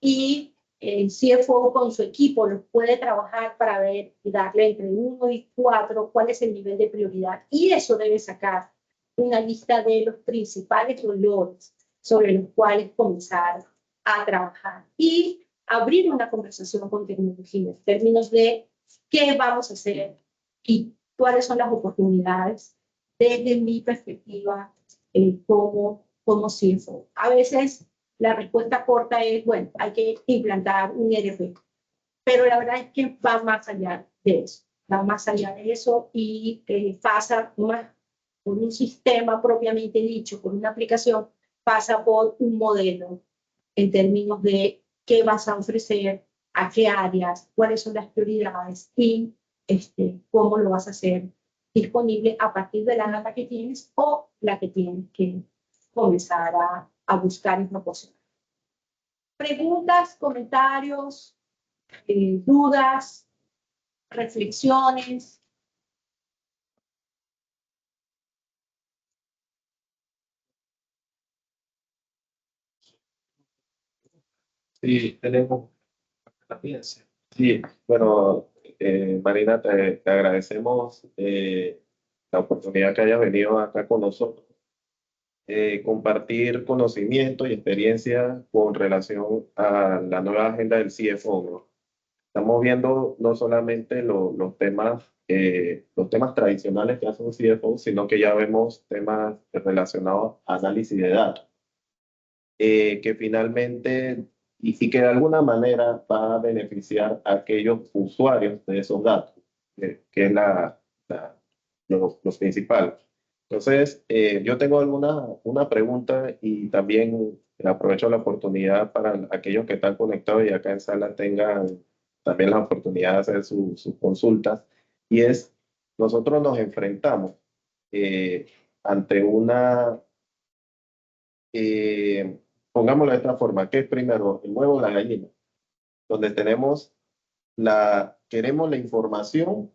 y el CFO con su equipo los puede trabajar para ver y darle entre 1 y 4 cuál es el nivel de prioridad. Y eso debe sacar una lista de los principales dolores sobre los cuales comenzar a trabajar y abrir una conversación con tecnología en términos de qué vamos a hacer y cuáles son las oportunidades desde mi perspectiva como CFO. A veces la respuesta corta es, bueno, hay que implantar un ERP, pero la verdad es que va más allá de eso, va más allá de eso y pasa más por un sistema propiamente dicho, por una aplicación, pasa por un modelo en términos de qué vas a ofrecer, a qué áreas, cuáles son las prioridades y cómo lo vas a hacer disponible a partir de la data que tienes o la que tienes que comenzar a buscar y proporcionar. Preguntas, comentarios, dudas, reflexiones. Sí, tenemos la piensa. Sí, bueno, Marina, te agradecemos la oportunidad que hayas venido acá con nosotros. compartir conocimiento y experiencia con relación a la nueva agenda del CFO, ¿no? Estamos viendo no solamente los temas tradicionales que hace un CFO, sino que ya vemos temas relacionados a análisis de datos, que finalmente y que de alguna manera va a beneficiar a aquellos usuarios de esos datos, que es lo principal. Entonces, yo tengo una pregunta y también aprovecho la oportunidad para aquellos que están conectados y acá en sala tengan también la oportunidad de hacer sus consultas. Y es, nosotros nos enfrentamos ante pongámoslo de esta forma, ¿qué es primero, el huevo o la gallina? Donde queremos la información,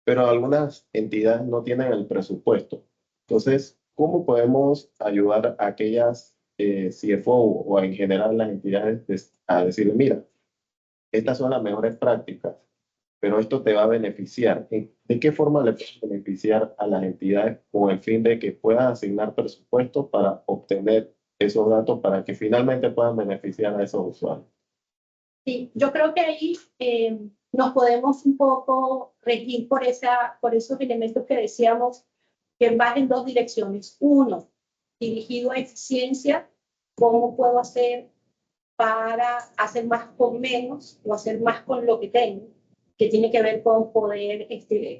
pero algunas entidades no tienen el presupuesto. Entonces, ¿cómo podemos ayudar a aquellas CFO o en general las entidades a decirle, mira, estas son las mejores prácticas, pero esto te va a beneficiar? ¿De qué forma le puedes beneficiar a las entidades con el fin de que puedan asignar presupuesto para obtener esos datos para que finalmente puedan beneficiar a esos usuarios? Sí, yo creo que ahí nos podemos un poco regir por esos elementos que decíamos que van en dos direcciones. Uno, dirigido a eficiencia, ¿cómo puedo hacer para hacer más con menos o hacer más con lo que tengo? Que tiene que ver con poder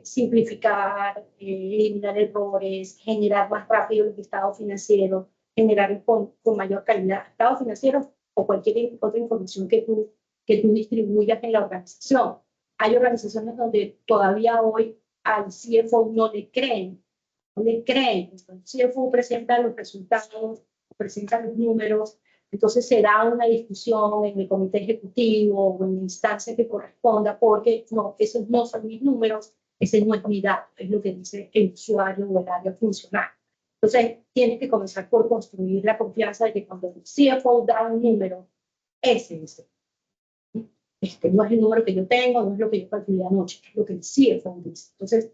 simplificar, eliminar errores, generar más rápido los estados financieros, generar con mayor calidad estados financieros o cualquier otra información que tú distribuyas en la organización. Hay organizaciones donde todavía hoy al CFO no le creen. No le creen. Entonces, el CFO presenta los resultados, presenta los números, entonces se da una discusión en el comité ejecutivo o en la instancia que corresponda, porque no, esos no son mis números, ese no es mi dato, es lo que dice el usuario o el área funcional. Entonces, tienes que comenzar por construir la confianza de que cuando el CFO da un número, ese es el. No es el número que yo tengo, no es lo que yo calculé anoche, es lo que el CFO dice. Entonces,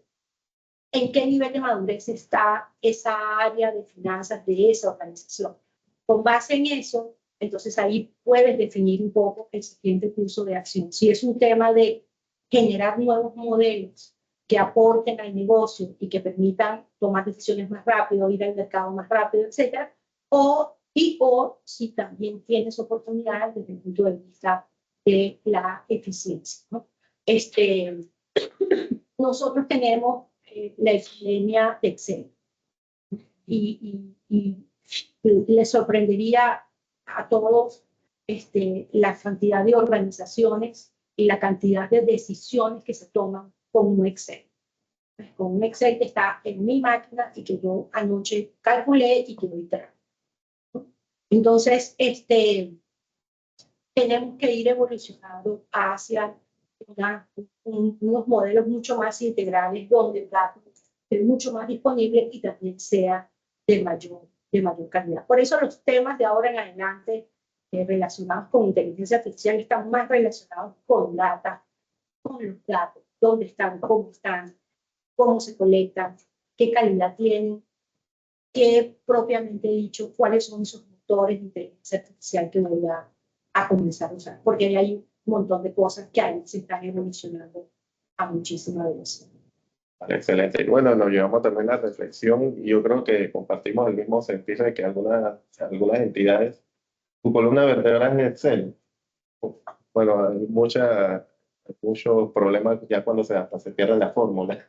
¿en qué nivel de madurez está esa área de finanzas de esa organización? Con base en eso, entonces ahí puedes definir un poco el siguiente curso de acción. Si es un tema de generar nuevos modelos que aporten al negocio y que permitan tomar decisiones más rápido, ir al mercado más rápido, etcétera, o si también tienes oportunidades desde el punto de vista de la eficiencia, ¿no? Nosotros tenemos la epidemia de Excel y les sorprendería a todos la cantidad de organizaciones y la cantidad de decisiones que se toman con un Excel. Con un Excel que está en mi máquina y que yo anoche calculé y que hoy traigo. Entonces, tenemos que ir evolucionando hacia unos modelos mucho más integrales donde el dato esté mucho más disponible y también sea de mayor calidad. Por eso los temas de ahora en adelante relacionados con inteligencia artificial están más relacionados con los datos, dónde están, cómo se colectan, qué calidad tienen, qué propiamente dicho, cuáles son esos motores de inteligencia artificial que voy a comenzar a usar, porque hay un montón de cosas que ahí se están evolucionando a muchísima velocidad. Excelente. Bueno, nos llevamos también la reflexión y yo creo que compartimos el mismo sentir de que algunas entidades, su columna vertebral es Excel. Bueno, hay muchos problemas ya cuando hasta se pierde la fórmula,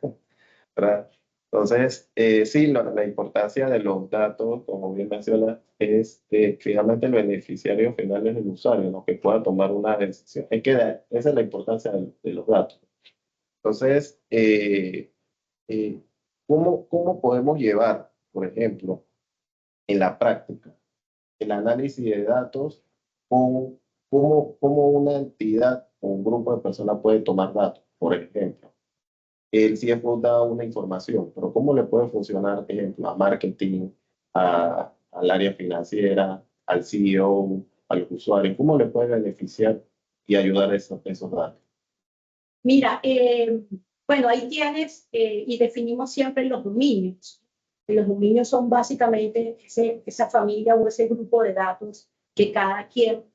¿verdad? Entonces, sí, la importancia de los datos, como bien menciona, es finalmente el beneficiario final es el usuario, ¿no? Que pueda tomar una decisión. Esa es la importancia de los datos. Entonces, ¿cómo podemos llevar, por ejemplo, en la práctica, el análisis de datos con cómo una entidad o un grupo de personas puede tomar datos? Por ejemplo, el CFO da una información, pero ¿cómo le puede funcionar, por ejemplo, a marketing, al área financiera, al CEO, a los usuarios? ¿Cómo le puede beneficiar y ayudar a esos datos? Mira, bueno, ahí tienes y definimos siempre los dominios. Los dominios son básicamente esa familia o ese grupo de datos que cada quien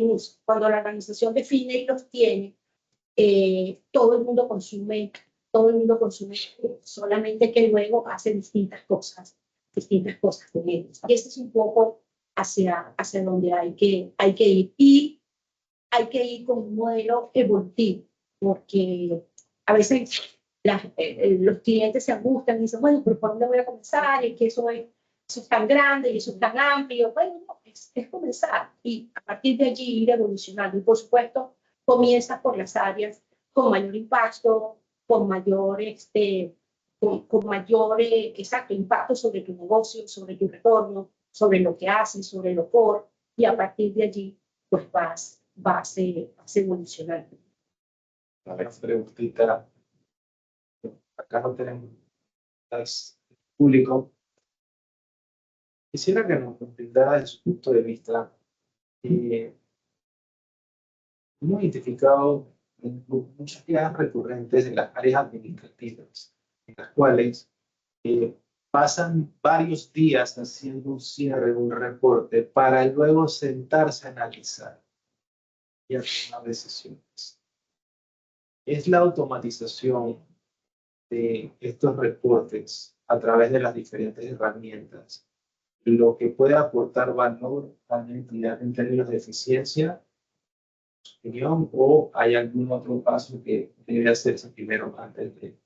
usa. Cuando la organización define y los tiene, todo el mundo consume, solamente que luego hace distintas cosas con ellos. Y este es un poco hacia donde hay que ir. Y hay que ir con un modelo evolutivo, porque a veces los clientes se angustian y dicen, bueno, pero ¿por dónde voy a comenzar? Es que eso es tan grande y eso es tan amplio. Bueno, no, es comenzar y a partir de allí ir evolucionando. Y por supuesto, comienza por las áreas con mayor impacto, con mayor, con mayor exacto, impacto sobre tu negocio, sobre tu retorno, sobre lo que haces, sobre lo core, y a partir de allí, pues vas evolucionando. A ver, preguntita. Acá no tenemos público. Quisiera que nos brindara desde su punto de vista, hemos identificado muchas quejas recurrentes en las áreas administrativas, en las cuales pasan varios días haciendo un cierre, un reporte, para luego sentarse a analizar y a tomar decisiones. Es la automatización de estos reportes a través de las diferentes herramientas lo que puede aportar valor a la entidad en términos de eficiencia, opinión, o hay algún otro paso que debe hacerse primero antes de...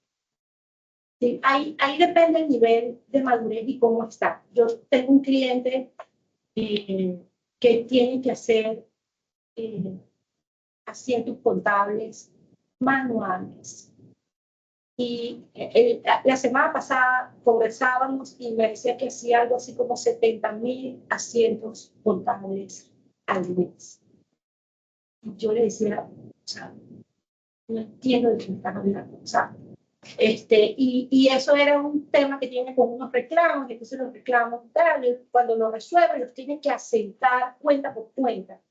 Sí, ahí depende el nivel de madurez y cómo está. Yo tengo un cliente que tiene que hacer asientos contables manuales. Y la semana pasada conversábamos y me decía que hacía algo así como 70,000 asientos contables al mes. Y yo le decía, o sea, no entiendo de qué me están hablando. O sea, y eso era un tema que tiene con unos reclamos, entonces los reclamos, cuando los resuelven, los tienen que asentar cuenta por cuenta,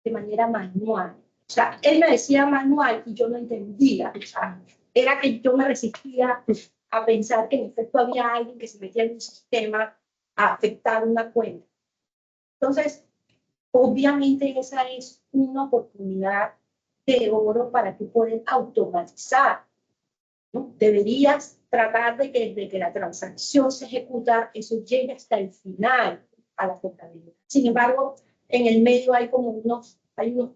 de manera manual. O sea, él me decía manual y yo no entendía. O sea, era que yo me resistía a pensar que en efecto había alguien que se metía en un sistema a afectar una cuenta. Entonces, obviamente esa es una oportunidad de oro para tú poder automatizar, ¿no? Deberías tratar de que desde que la transacción se ejecuta, eso llegue hasta el final a la contabilidad. Sin embargo, en el medio hay unos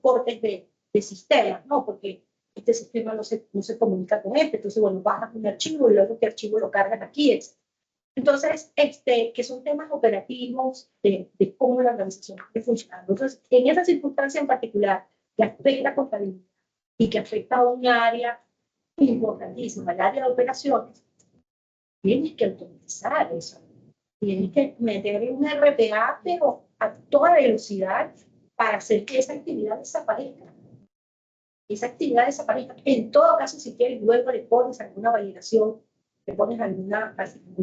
cortes de sistemas, ¿no? Porque este sistema no se comunica con este, entonces, bueno, bajas un archivo y luego este archivo lo cargas aquí, entonces, que son temas operativos de cómo la organización puede funcionar. Entonces, en esa circunstancia en particular, que afecta a contabilidad y que afecta a un área importantísima, el área de operaciones, tienes que automatizar eso. Tienes que meterle un RPA, pero a toda velocidad, para hacer que esa actividad desaparezca. Esa actividad desaparezca. En todo caso, si quieres, luego le pones alguna validación, le pones algún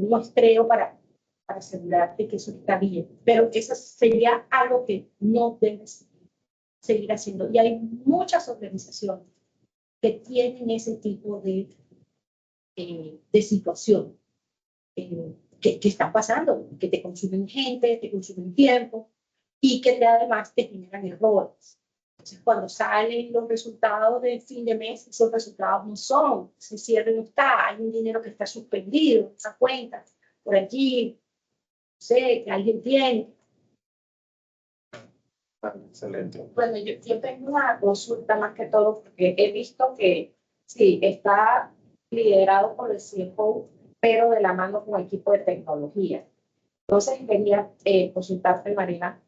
muestreo para asegurarte que eso está bien. Pero eso sería algo que no debes seguir haciendo. Y hay muchas organizaciones que tienen ese tipo de situación que están pasando, que te consumen gente, te consumen tiempo y que además te generan errores. Entonces, cuando salen los resultados de fin de mes, esos resultados no son, ese cierre no está, hay un dinero que está suspendido, esa cuenta, por allí, no sé, que alguien tiene. Excelente. Bueno, yo tengo una consulta más que todo porque he visto que sí, está liderado por el CFO, pero de la mano con equipo de tecnología. Entonces quería consultarte, Marina,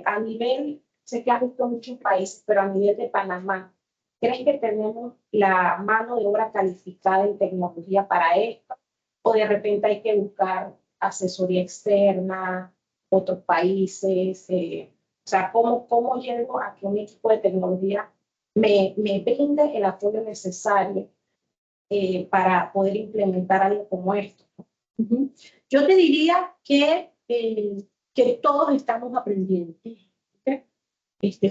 a nivel, sé que has visto muchos países, pero a nivel de Panamá, ¿crees que tenemos la mano de obra calificada en tecnología para esto? ¿O de repente hay que buscar asesoría externa, otros países? O sea, ¿cómo llego a que un equipo de tecnología me brinde el apoyo necesario para poder implementar algo como esto? Uh-huh. Yo te diría que todos estamos aprendiendo.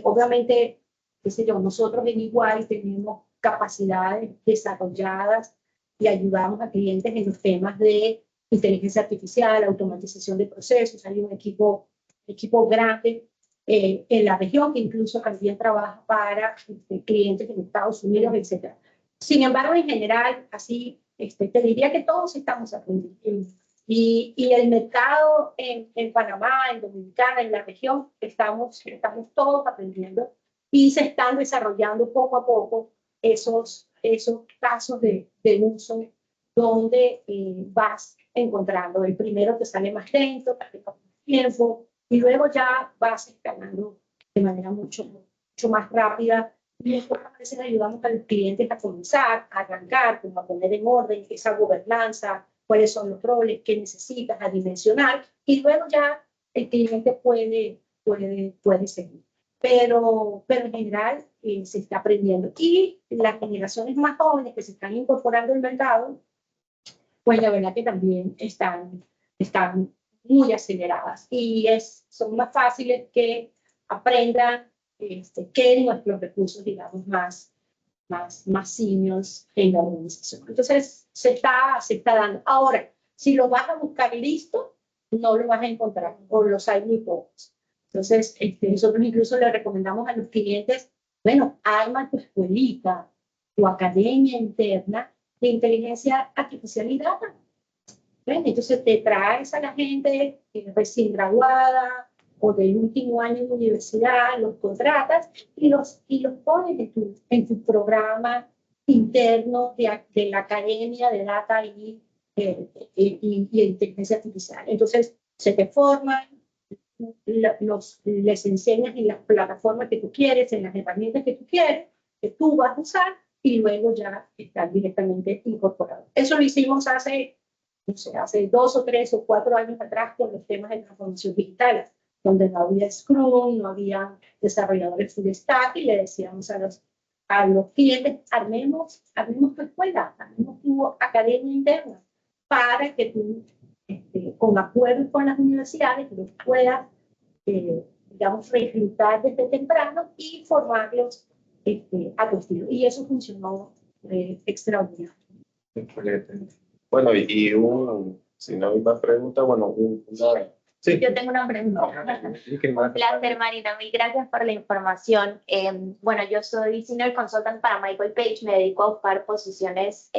Obviamente, qué sé yo, nosotros en igual tenemos capacidades desarrolladas y ayudamos a clientes en los temas de inteligencia artificial, automatización de procesos. Hay un equipo grande en la región que incluso también trabaja para clientes en Estados Unidos, etc. Sin embargo, en general, así te diría que todos estamos aprendiendo. Y el mercado en Panamá, en Dominicana, en la región, estamos todos aprendiendo y se están desarrollando poco a poco esos casos de uso donde vas encontrando. El primero te sale más lento, te toma más tiempo, y luego ya vas escalando de manera mucho más rápida. Y después a veces ayudamos a los clientes a comenzar, a arrancar, como a poner en orden esa gobernanza, cuáles son los roles, qué necesitas, a dimensionar, y luego ya el cliente puede seguir. Pero en general se está aprendiendo. Y las generaciones más jóvenes que se están incorporando al mercado, pues la verdad que también están muy aceleradas y son más fáciles que aprendan que nuestros recursos, digamos, más seniors en la organización. Entonces, se está dando. Ahora, si lo vas a buscar listo, no lo vas a encontrar, o los hay muy pocos. Entonces, nosotros incluso le recomendamos a los clientes, bueno, arma tu escuelita, tu academia interna de inteligencia artificial y data. ¿Ven? Entonces, te traes a la gente recién graduada o del último año de universidad, los contratas y los pones en tu programa interno de la Academia de Data y Inteligencia Artificial. Entonces, se te forman, les enseñas en las plataformas que tú quieres, en las herramientas que tú quieres, que tú vas a usar, y luego ya están directamente incorporados. Eso lo hicimos hace 2 o 3 o 4 años atrás con los temas de transformación digital, donde no había Scrum, no había desarrolladores full stack, y le decíamos a los clientes, armemos tu escuela, armemos tu academia interna, para que tú, con acuerdos con las universidades, los puedas, digamos, reclutar desde temprano y formarlos a tu estilo. Y eso funcionó extraordinario. Bueno, si no hay más preguntas, bueno, Sí. Yo tengo una pregunta. Un placer, Marina. Mil gracias por la información. Bueno, yo soy Senior Consultant para Michael Page. Me dedico a buscar posiciones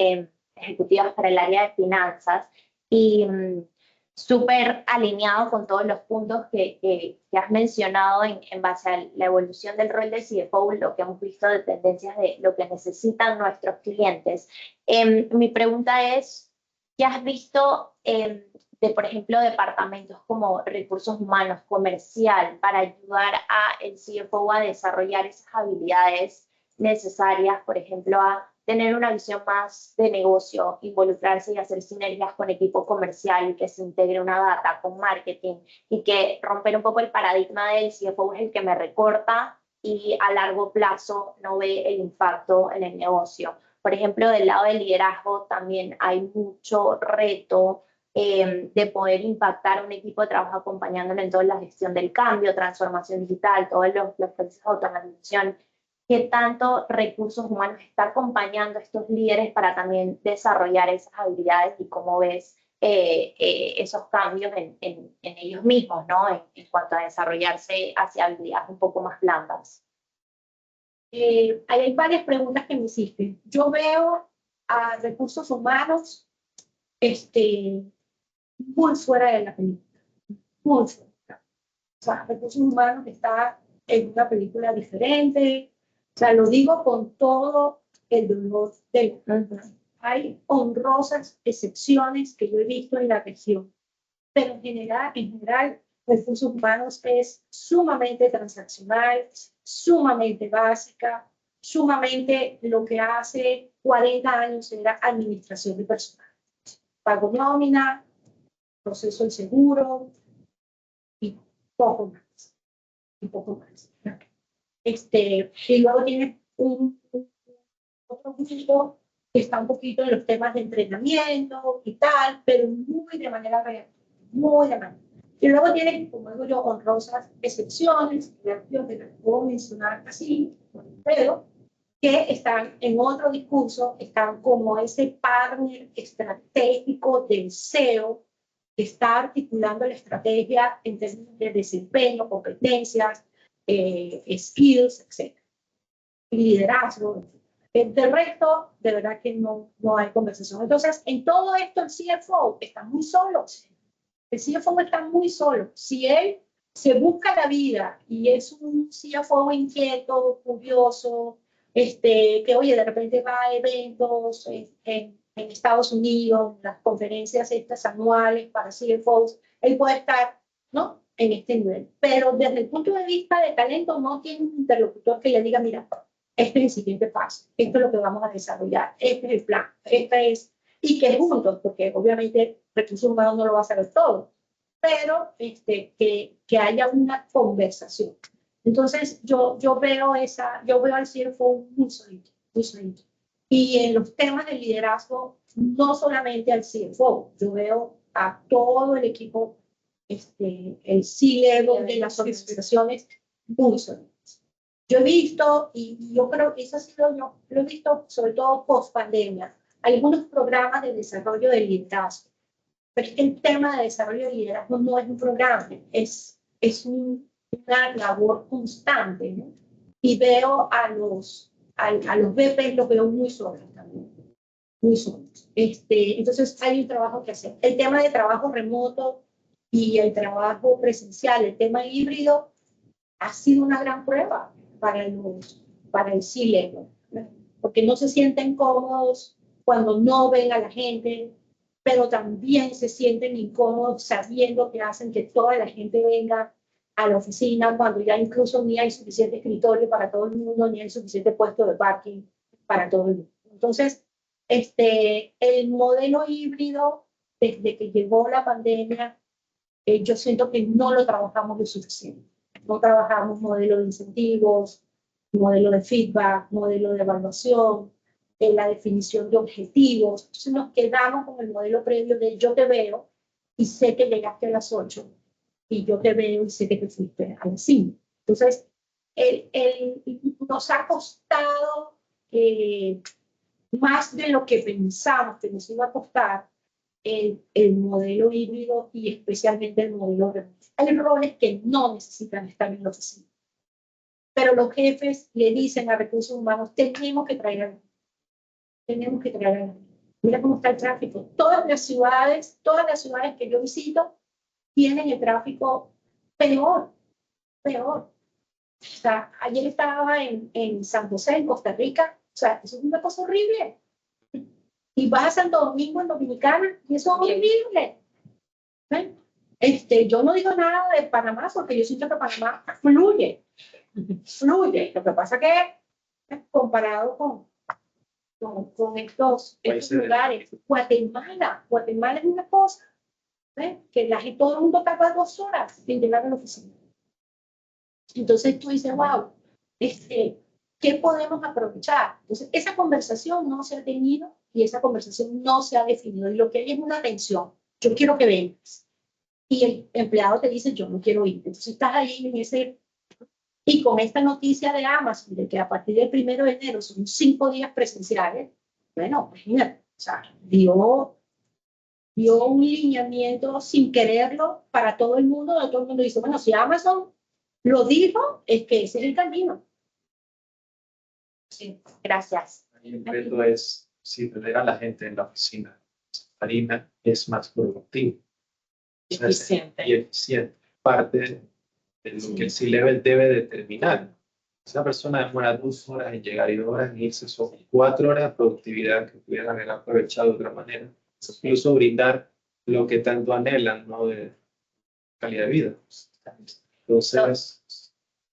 ejecutivas para el área de finanzas y súper alineado con todos los puntos que has mencionado en base a la evolución del rol de CFO, lo que hemos visto de tendencias de lo que necesitan nuestros clientes. Mi pregunta es, ¿qué has visto de, por ejemplo, departamentos como recursos humanos, comercial, para ayudar al CFO a desarrollar esas habilidades necesarias, por ejemplo, a tener una visión más de negocio, involucrarse y hacer sinergias con equipo comercial, y que se integre una data con marketing, y que romper un poco el paradigma del CFO es el que me recorta y a largo plazo no ve el impacto en el negocio? Por ejemplo, del lado del liderazgo también hay mucho reto de poder impactar a un equipo de trabajo acompañándolo en toda la gestión del cambio, transformación digital, todos los procesos de automatización. ¿Qué tanto recursos humanos está acompañando a estos líderes para también desarrollar esas habilidades, y cómo ves esos cambios en ellos mismos, ¿no? En cuanto a desarrollarse hacia habilidades un poco más blandas? Hay varias preguntas que me hiciste. Yo veo a recursos humanos muy fuera de la película, muy fuera. O sea, recursos humanos está en una película diferente. O sea, lo digo con todo el dolor del mundo. Hay honrosas excepciones que yo he visto en la región, pero en general, recursos humanos es sumamente transaccional, sumamente básica, sumamente lo que hace 40 años era administración de personal. Pago nómina, proceso de seguro y poco más. Y luego tienes otro grupo que está un poquito en los temas de entrenamiento y tal, pero muy de manera real, muy de manera. Y luego tienes, como digo yo, honrosas excepciones, que yo te las puedo mencionar así, pero que están en otro discurso, están como ese partner estratégico del CEO que está articulando la estrategia en términos de desempeño, competencias, skills, etc. Liderazgo. Del resto, de verdad que no hay conversación. Entonces, en todo esto, el CFO está muy solo. El CFO está muy solo. Si él se busca la vida y es un CFO inquieto, curioso, que oye, de repente va a eventos en Estados Unidos, las conferencias estas anuales para CFOs, él puede estar, ¿no?, en este nivel. Pero desde el punto de vista de talento, no tiene un interlocutor que le diga, mira, este es el siguiente paso, esto es lo que vamos a desarrollar, este es el plan, y que juntos, porque obviamente recursos humanos no lo va a saber todo, pero que haya una conversación. Entonces yo veo al CFO muy solito, muy solito. Y en los temas de liderazgo, no solamente al CFO, yo veo a todo el equipo, el C-level de las organizaciones muy solitos. Yo he visto, y yo creo que eso ha sido, yo lo he visto sobre todo post pandemia, algunos programas de desarrollo de liderazgo. Pero es que el tema de desarrollo de liderazgo no es un programa, es una labor constante, ¿no? Y veo a los VPs, los veo muy solos también, muy solos. Entonces hay un trabajo que hacer. El tema de trabajo remoto y el trabajo presencial, el tema híbrido, ha sido una gran prueba para el C-level, ¿no? Porque no se sienten cómodos cuando no ven a la gente, pero también se sienten incómodos sabiendo que hacen que toda la gente venga a la oficina cuando ya incluso ni hay suficiente escritorio para todo el mundo, ni hay suficiente puesto de parking para todo el mundo. Entonces, el modelo híbrido, desde que llegó la pandemia, yo siento que no lo trabajamos lo suficiente. No trabajamos modelo de incentivos, modelo de feedback, modelo de evaluación, la definición de objetivos. Entonces nos quedamos con el modelo previo de yo te veo y sé que llegaste a las 8 y yo te veo y sé que te fuiste a las 5. Entonces, nos ha costado más de lo que pensamos que nos iba a costar el modelo híbrido y especialmente el modelo remoto. Hay roles que no necesitan estar en la oficina, pero los jefes le dicen a recursos humanos, tenemos que traer a la. Mira cómo está el tráfico. Todas las ciudades que yo visito tienen el tráfico peor. O sea, ayer estaba en San José, en Costa Rica. O sea, eso es una cosa horrible. Y vas a Santo Domingo, en Dominicana, y eso es horrible. Yo no digo nada de Panamá porque yo siento que Panamá fluye. Lo que pasa que comparado con estos lugares, Guatemala es una cosa, que todo el mundo tarda 2 horas en llegar a la oficina. Entonces tú dices, wow, ¿qué podemos aprovechar? Entonces esa conversación no se ha tenido y esa conversación no se ha definido. Y lo que hay es una tensión. Yo quiero que vengas. Y el empleado te dice, yo no quiero ir. Entonces estás ahí en ese. Y con esta noticia de Amazon, de que a partir del 1 de enero son 5 días presenciales, bueno, imagínate, o sea, dio un lineamiento sin quererlo para todo el mundo. Todo el mundo dice, bueno, si Amazon lo dijo, es que ese es el camino. Sí, gracias. El reto es si tener a la gente en la oficina. Marina es más productivo. Eficiente. Y eficiente. Parte de lo que el C-Level debe determinar. Si una persona demora 2 horas en llegar y 2 horas en irse, son 4 horas de productividad que pudieran haber aprovechado de otra manera. Incluso brindar lo que tanto anhelan, ¿no?, de calidad de vida. Entonces,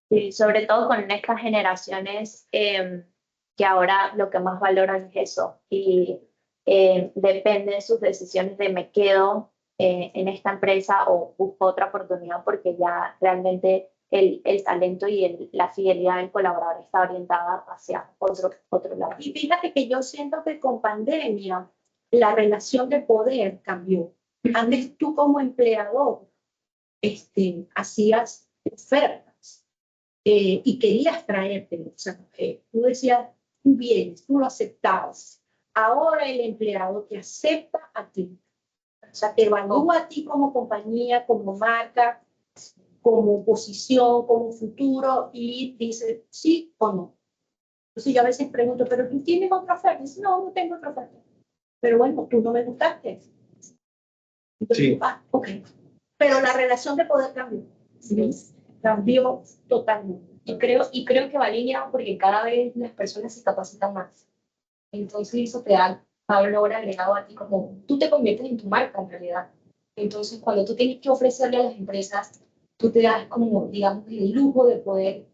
sí, sobre todo con estas generaciones que ahora lo que más valoran es eso y depende de sus decisiones de me quedo en esta empresa o busco otra oportunidad porque ya realmente el talento y la fidelidad del colaborador está orientada hacia otro lado. Y fíjate que yo siento que con pandemia la relación de poder cambió. Antes tú como empleador hacías ofertas y querías traerte. O sea, tú decías, tú vienes, tú lo aceptabas. Ahora el empleado te acepta a ti. O sea, te evalúa a ti como compañía, como marca, como posición, como futuro y dice sí o no. Entonces yo a veces pregunto, ¿pero tú tienes otra oferta? Dice, no, no tengo otra oferta. Pero bueno, tú no me gustaste. Entonces, Sí. ok. Pero la relación de poder cambió. ¿Sí? Cambió totalmente. Y creo que va alineado porque cada vez las personas se capacitan más. Entonces eso te da valor agregado a ti, como tú te conviertes en tu marca en realidad. Entonces cuando tú tienes que ofrecerle a las empresas, tú te das como, digamos, el lujo de poder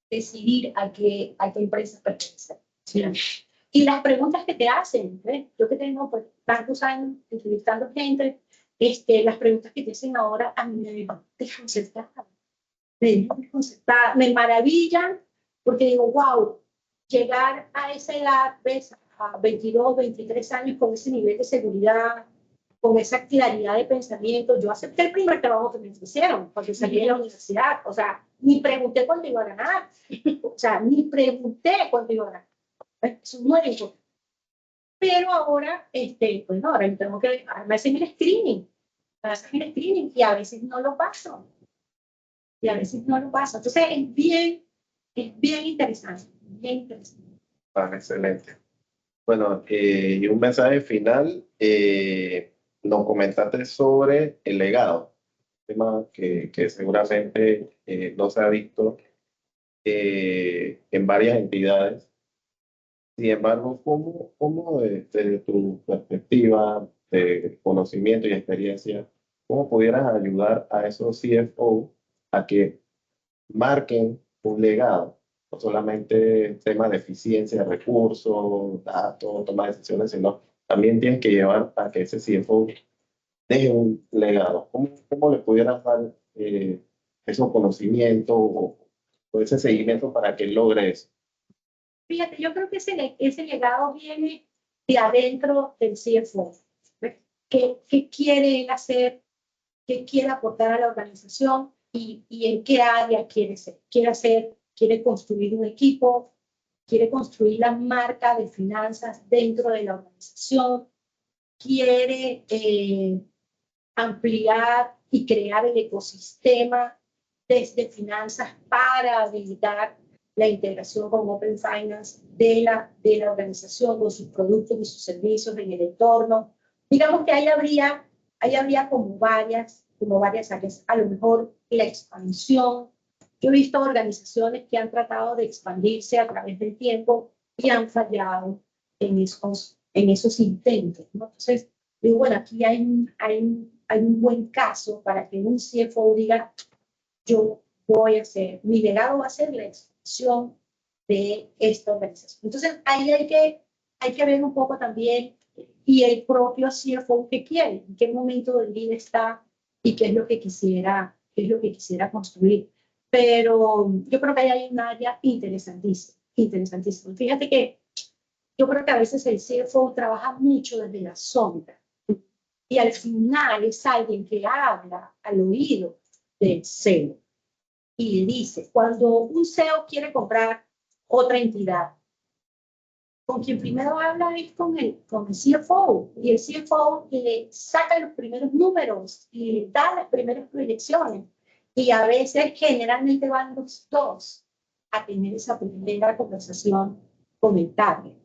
decidir a qué empresa pertenecer. Sí. Y las preguntas que te hacen, ¿ves? Yo que tengo pues, tantos años entrevistando gente, las preguntas que te hacen ahora a mí me dejan desconcertada. Me maravillan porque digo, wow, llegar a esa edad, ves, a 22, 23 años con ese nivel de seguridad, con esa claridad de pensamiento. Yo acepté el primer trabajo que me ofrecieron cuando salí de la universidad. O sea, ni pregunté cuánto iba a ganar. O sea, ni pregunté cuánto iba a ganar. Eso no era importante. Pero ahora, pues no, ahora tengo que hacer el screening. Hacer el screening y a veces no lo paso. Y a veces no lo paso. Entonces es bien interesante. Bien interesante. Ah, excelente. Bueno, y un mensaje final, nos comentaste sobre el legado, tema que seguramente no se ha visto en varias entidades. Sin embargo, ¿cómo desde tu perspectiva de conocimiento y experiencia, cómo pudieras ayudar a esos CFO a que marquen un legado? No solamente temas de eficiencia de recursos, datos, toma de decisiones, sino también tienes que llevar a que ese CFO deje un legado. ¿Cómo le pudieras dar esos conocimientos o ese seguimiento para que logre eso? Fíjate, yo creo que ese legado viene de adentro del CFO. ¿Qué quiere él hacer? ¿Qué quiere aportar a la organización? Y en qué área quiere ser. Quiere construir un equipo, quiere construir la marca de finanzas dentro de la organización, quiere ampliar y crear el ecosistema desde finanzas para habilitar la integración con Open Finance de la organización con sus productos y sus servicios en el entorno. Digamos que ahí habría como varias áreas. A lo mejor la expansión. Yo he visto organizaciones que han tratado de expandirse a través del tiempo y han fallado en esos intentos, ¿no? Entonces, digo, bueno, aquí hay un buen caso para que un CFO diga, yo voy a hacer, mi legado va a ser la expansión de esta organización. Entonces, ahí hay que ver un poco también y el propio CFO que quiere, en qué momento del día está y qué es lo que quisiera construir. Pero yo creo que ahí hay un área interesantísima, interesantísima. Fíjate que yo creo que a veces el CFO trabaja mucho desde la sombra y al final es alguien que habla al oído del CEO y dice, cuando un CEO quiere comprar otra entidad, con quien primero habla es con el CFO y el CFO le saca los primeros números y da las primeras proyecciones y a veces generalmente van los dos a tener esa primera conversación con el target,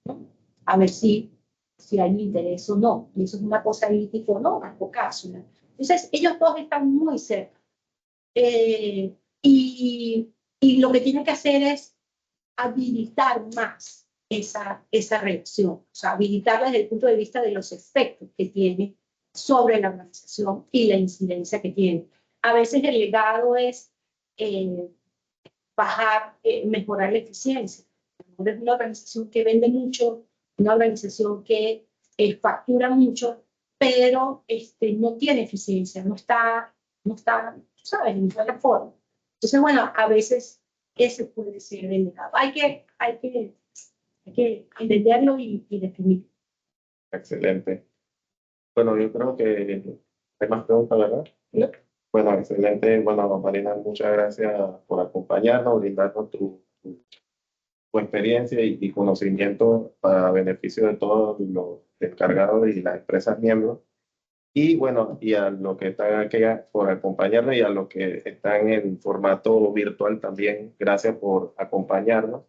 ¿no? A ver si hay interés o no. Y eso es una cosa ahí tipo, no, o caso, ¿no? Entonces, ellos dos están muy cerca. Y lo que tienen que hacer es habilitar más esa reacción, o sea, habilitarla desde el punto de vista de los efectos que tiene sobre la organización y la incidencia que tiene. A veces el legado es eh, mejorar la eficiencia. Es una organización que vende mucho, una organización que factura mucho, pero no tiene eficiencia, no está, ¿sabes?, en buena forma. Entonces, bueno, a veces ese puede ser el legado. Hay que entenderlo y definirlo. Excelente. Bueno, yo creo que hay más preguntas, ¿verdad? ¿No? Bueno, excelente. Bueno, Marina, muchas gracias por acompañarnos, brindarnos tu tu experiencia y conocimiento para beneficio de todos los descargados y las empresas miembros. Y bueno, y a los que están aquí por acompañarnos y a los que están en formato virtual también, gracias por acompañarnos.